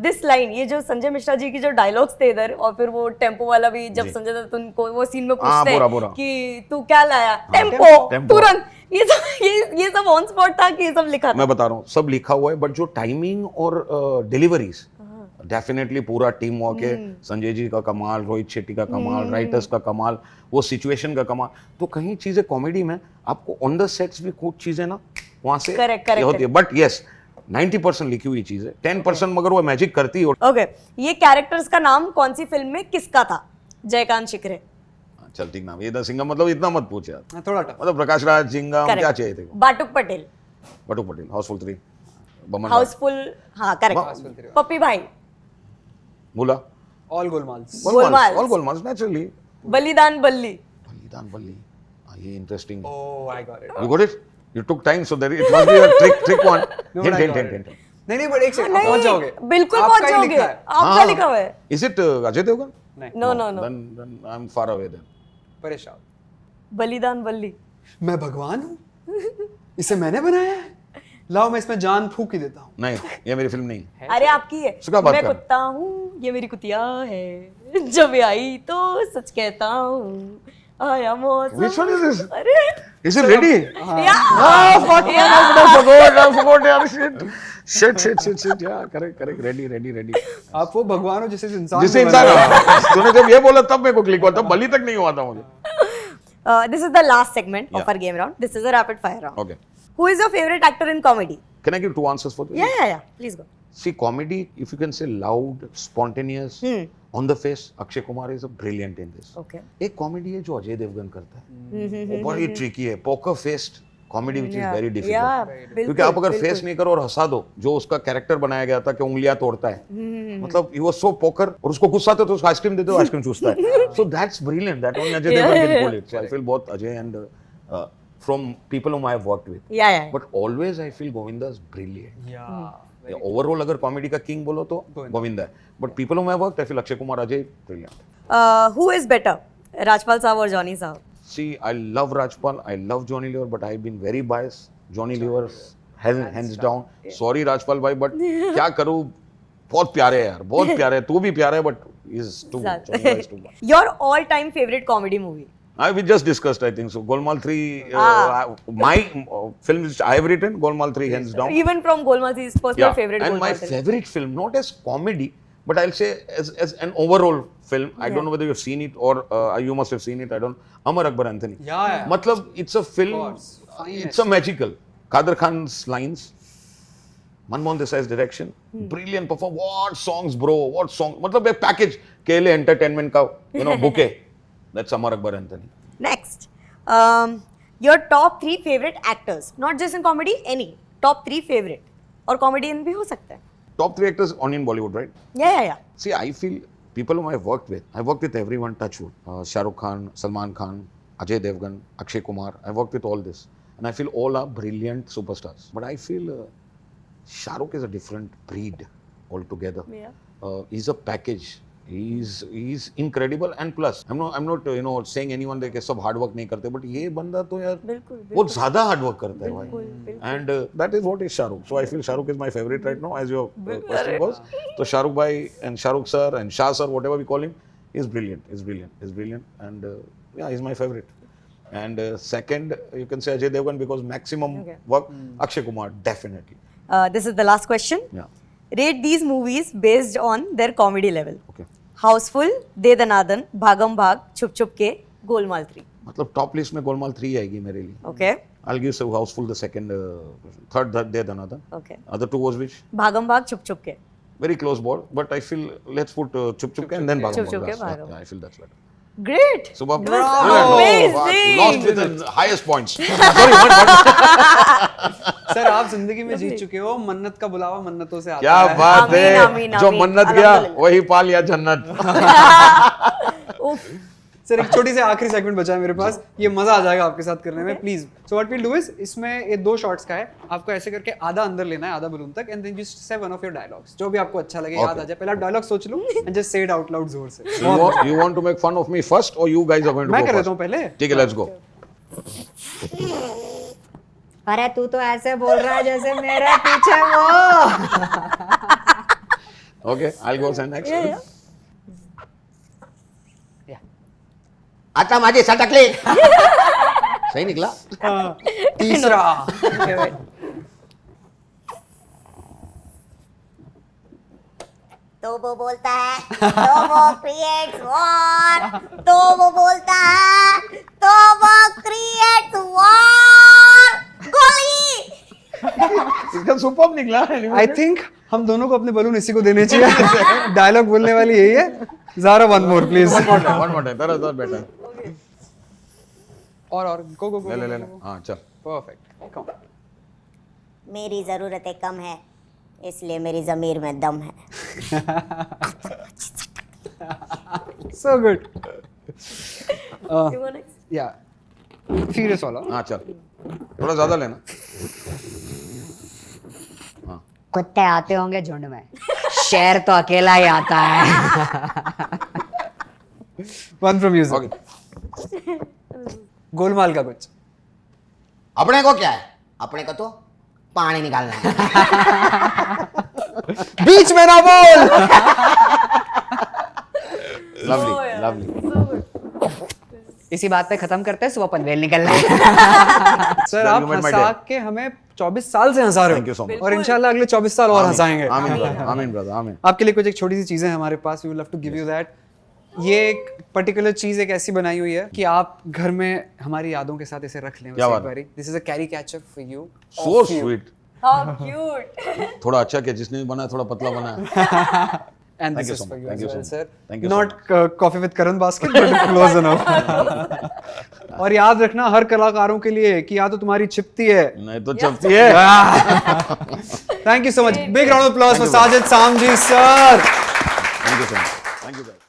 दिस लाइन, ये जो संजय मिश्रा जी की जो डायलॉग्स थे इधर, और फिर वो टेम्पो वाला भी, जब संजय दत्त उनको वो सीन में पूछते हैं कि तू क्या लाया, टेम्पो, तुरंत, ये सब ऑन स्पॉट था कि ये सब लिखा था? मैं बता रहा हूँ, सब लिखा हुआ है, बट जो टाइमिंग और डिलीवरीज डेफिनेटली पूरा टीम वर्क है। संजय जी का कमाल, रोहित शेट्टी का कमाल, राइटर्स का कमाल, वो सिचुएशन का कमाल। तो कहीं चीजें कॉमेडी में आपको ऑन द सेट्स भी कुछ चीजें ना वहां से होती है, बट यस 90% लिखी हुई चीज है, 10% मगर वो मैजिक करती है। ओके, ये कैरेक्टर्स का नाम कौन सी फिल्म में किसका था? जयकांत शिकरे। चल ठीक नाम, ये द सिंगम, मतलब इतना मत पूछ यार, थोड़ा टफ। मतलब प्रकाश राज सिंगम क्या चाहिए थे? बाटुक पटेल। बाटुक पटेल, हाउसफुल 3, बमन हाउसफुल, हाँ करेक्ट। पप्पी भाई। बोला all Golmaals. All Golmaals naturally. Balidaan Balli. Balidaan Balli, ये interesting. Oh, I got it. You got it? You took time, so that it must be a trick one. Hint. नहीं, बट एक सेकंड, आप पहुंच जाओगे। बिल्कुल आपका पहुंच ही जाओगे। लिखा है। आपका लिखा हुआ है। Is it Ajay Devgan? No. Then I'm far away then. परेशान। बलिदान बल्ली। मैं भगवान हूँ? इसे मैंने बनाया है? लाओ, मैं इसमें जान फूक ही देता हूँ। नहीं, ये मेरी फिल्म नहीं है। अरे आपकी है। मैं कुत्ता हूँ, ये मेरी कुतिया है, जब आई तो सच कहता हूँ, आया मौसम। Which one is this? अरे Is it ready? fuck I forgot यार, shit, yeah, correct, ready. आप वो भगवान हो जिसे इंसान तूने जब ये बोला तब मेरे को क्लिक हुआ, तब बलि तक नहीं हुआ था मुझे। This is the last segment of our game round. This is a rapid fire round. Okay. Who is your favorite actor in comedy? Can I give 2 answers for this? Yeah. Please go. See, comedy, if you can say loud, spontaneous, on the face, Akshay Kumar is a brilliant in this. Okay. एक comedy है जो अजय देवगन करता है, वो बड़ी tricky है, poker faced comedy which is very difficult, क्योंकि आप अगर फेस नहीं करो और हंसा दो, जो उसका कैरेक्टर बनाया गया था कि उंगलियां तोड़ता है, मतलब ही वाज सो पोकर, और उसको गुस्सा आता है तो उसको आइसक्रीम देते हो, आइसक्रीम चूसता है, so that's brilliant, that only Ajay Devgan can pull it, so I feel both Ajay and from people whom I have worked with. Yeah. But always I feel Govinda is brilliant. Yeah. Overall अगर comedy का king बोलो तो गोविंदा है, but people whom I have worked, I feel Akshay Kumar, Ajay, brilliant. Who is better, Rajpal साहब और Johnny साहब? See, I love Rajpal, I love Johnny Lever, but I've been very biased. Johnny Lever hands down. Sorry Rajpal भाई, but क्या करूँ, बहुत प्यारे है यार, बहुत प्यारे है, तू भी प्यारा है, but he's too much. Your all-time favorite comedy movie? We just discussed, I think so. Golmaal 3, my film which I have written, Golmaal 3 hands down. Even from Golmaal 3 is personal favorite. And my favorite film, not as comedy, but I'll say as an overall film. I don't know whether you've seen it or you must have seen it. I don't. Amar Akbar Anthony. Yeah. Matlab, it's a film. It's a magical. Kader Khan's lines. Manmohan Desai's direction. Brilliant performance. What songs, bro? What song? Matlab, a package. Kele entertainment ka, bouquet. That's Amar Akbar Anthony. Next, your top 3 favorite actors, not just in comedy, any top 3 favorite, और comedian भी हो सकता है. Top 3 actors on in Bollywood, right? Yeah. See, I feel people whom I've worked with everyone, touch wood. Shah Rukh Khan, Salman Khan, Ajay Devgan, Akshay Kumar. I've worked with all this, and I feel all are brilliant superstars. But I feel Shah Rukh is a different breed altogether. Yeah. He's a package. He's incredible, and plus I'm not saying anyone that सब hard work नहीं करते, but ये बंदा तो यार बहुत ज़्यादा hard work करता है भाई, and that is what is Shah Rukh. So I feel Shah Rukh is my favorite right now, as your question was. So Shah Rukh bhai and Shah Rukh sir and Shah sir, whatever we call him, is brilliant, and yeah, he's my favorite. And second, you can say Ajay Devgan because maximum work. Akshay Kumar, definitely. This is the last question. Yeah. Rate these movies based on their comedy level. Okay. Hauseful, De Danadan, Bhagam Bhag, Chup Chup Ke, Golmaal 3. मतलब top list में गोलमाल 3 आएगी मेरे लिए. Okay. I'll give so Hauseful the second, third De Danadan. Okay. Other 2 was which? Bhagam Bhag, Chup Chup Ke. Very close ball, but I feel let's put Chup Chup Ke and then Bhagam Chup Chup Ke, Bhag. Bhagam. Yeah, I feel that's better. Great. सुबह amazing. lost with the highest points. Sir आप जिंदगी में जीत चुके हो, मन्नत का बुलावा मन्नतों से आता क्या है। बात है, आमीन, जो आमीन, मन्नत गया अल्हम्दुलिल्लाह। वही पा लिया जन्नत। उफ, सर एक छोटी सी आखिरी सेगमेंट बचा है मेरे पास, ये मजा आ जाएगा आपके साथ करने में, please. So what will do is, इसमें ये 2 शॉट्स का है, आपको ऐसे करके आधा अंदर लेना है, आधा बलून तक, and then just say one of your dialogues, जो भी आपको अच्छा लगे, याद आ जाए। पहले आप डायलॉग सोच लो and just say it out loud जोर से। You want to make fun of me first or you guys are going to मैं go कर first? देता हूँ पहले। ठीक है, let's go. अरे तू तो ऐसे बोल रहा है जैसे मेरे पीछे वो। Okay, I'll go next. आता माझी सटकली सही निकला. तीसरा तो वो बोलता है तो वो क्रिएट्स वॉर, तो वो बोलता है तो वो क्रिएट्स वॉर। गोली। इसका सुपर निकला है। आई थिंक हम दोनों को अपने बलून इसी को देने चाहिए। डायलॉग बोलने वाली यही है। ज़ारा one more please. One more time. That is better. और गो गो गो। ले। हाँ चल। परफेक्ट। कम। मेरी जरूरतें कम है, इसलिए मेरी जमीर में दम है। So good. या सीरियस वाला। हाँ चल, थोड़ा ज्यादा लेना। कुत्ते आते होंगे झुंड में, शेर तो अकेला ही आता है। One from music. Okay. Golmaal का कुछ। अपने को क्या है, अपने को तो पानी निकालना है. बीच में ना बोल. लवली. इसी बात पे खत्म करते हैं, सुबह पनवेल निकलना है. सर आप हंसा के हमें 24 साल से हंसा रहे हो. Thank you so much. और इंशाल्लाह अगले 24 साल और हंसाएंगे. आमीन ब्रदर, आमीन. आपके लिए कुछ एक छोटी सी चीजें हमारे पास, we will love to give you that. ये एक पर्टिकुलर चीज एक ऐसी बनाई हुई है कि आप घर में हमारी यादों के साथ इसे रख लें. This is a carry catcher for you. So sweet. How cute. थोड़ा अच्छा क्या, जिसने भी बनाया थोड़ा पतला बनाया. And Thank this you is so for much. you Thank as you so well, much. sir. Thank you so Not coffee with Karan basket, but close enough. और याद रखना हर कलाकारों के लिए कि या तो तुम्हारी छिपती है, नहीं तो चपती है. Thank you so much. Big round of applause for Sajid Samji, sir. Thank you so much. Thank you guys.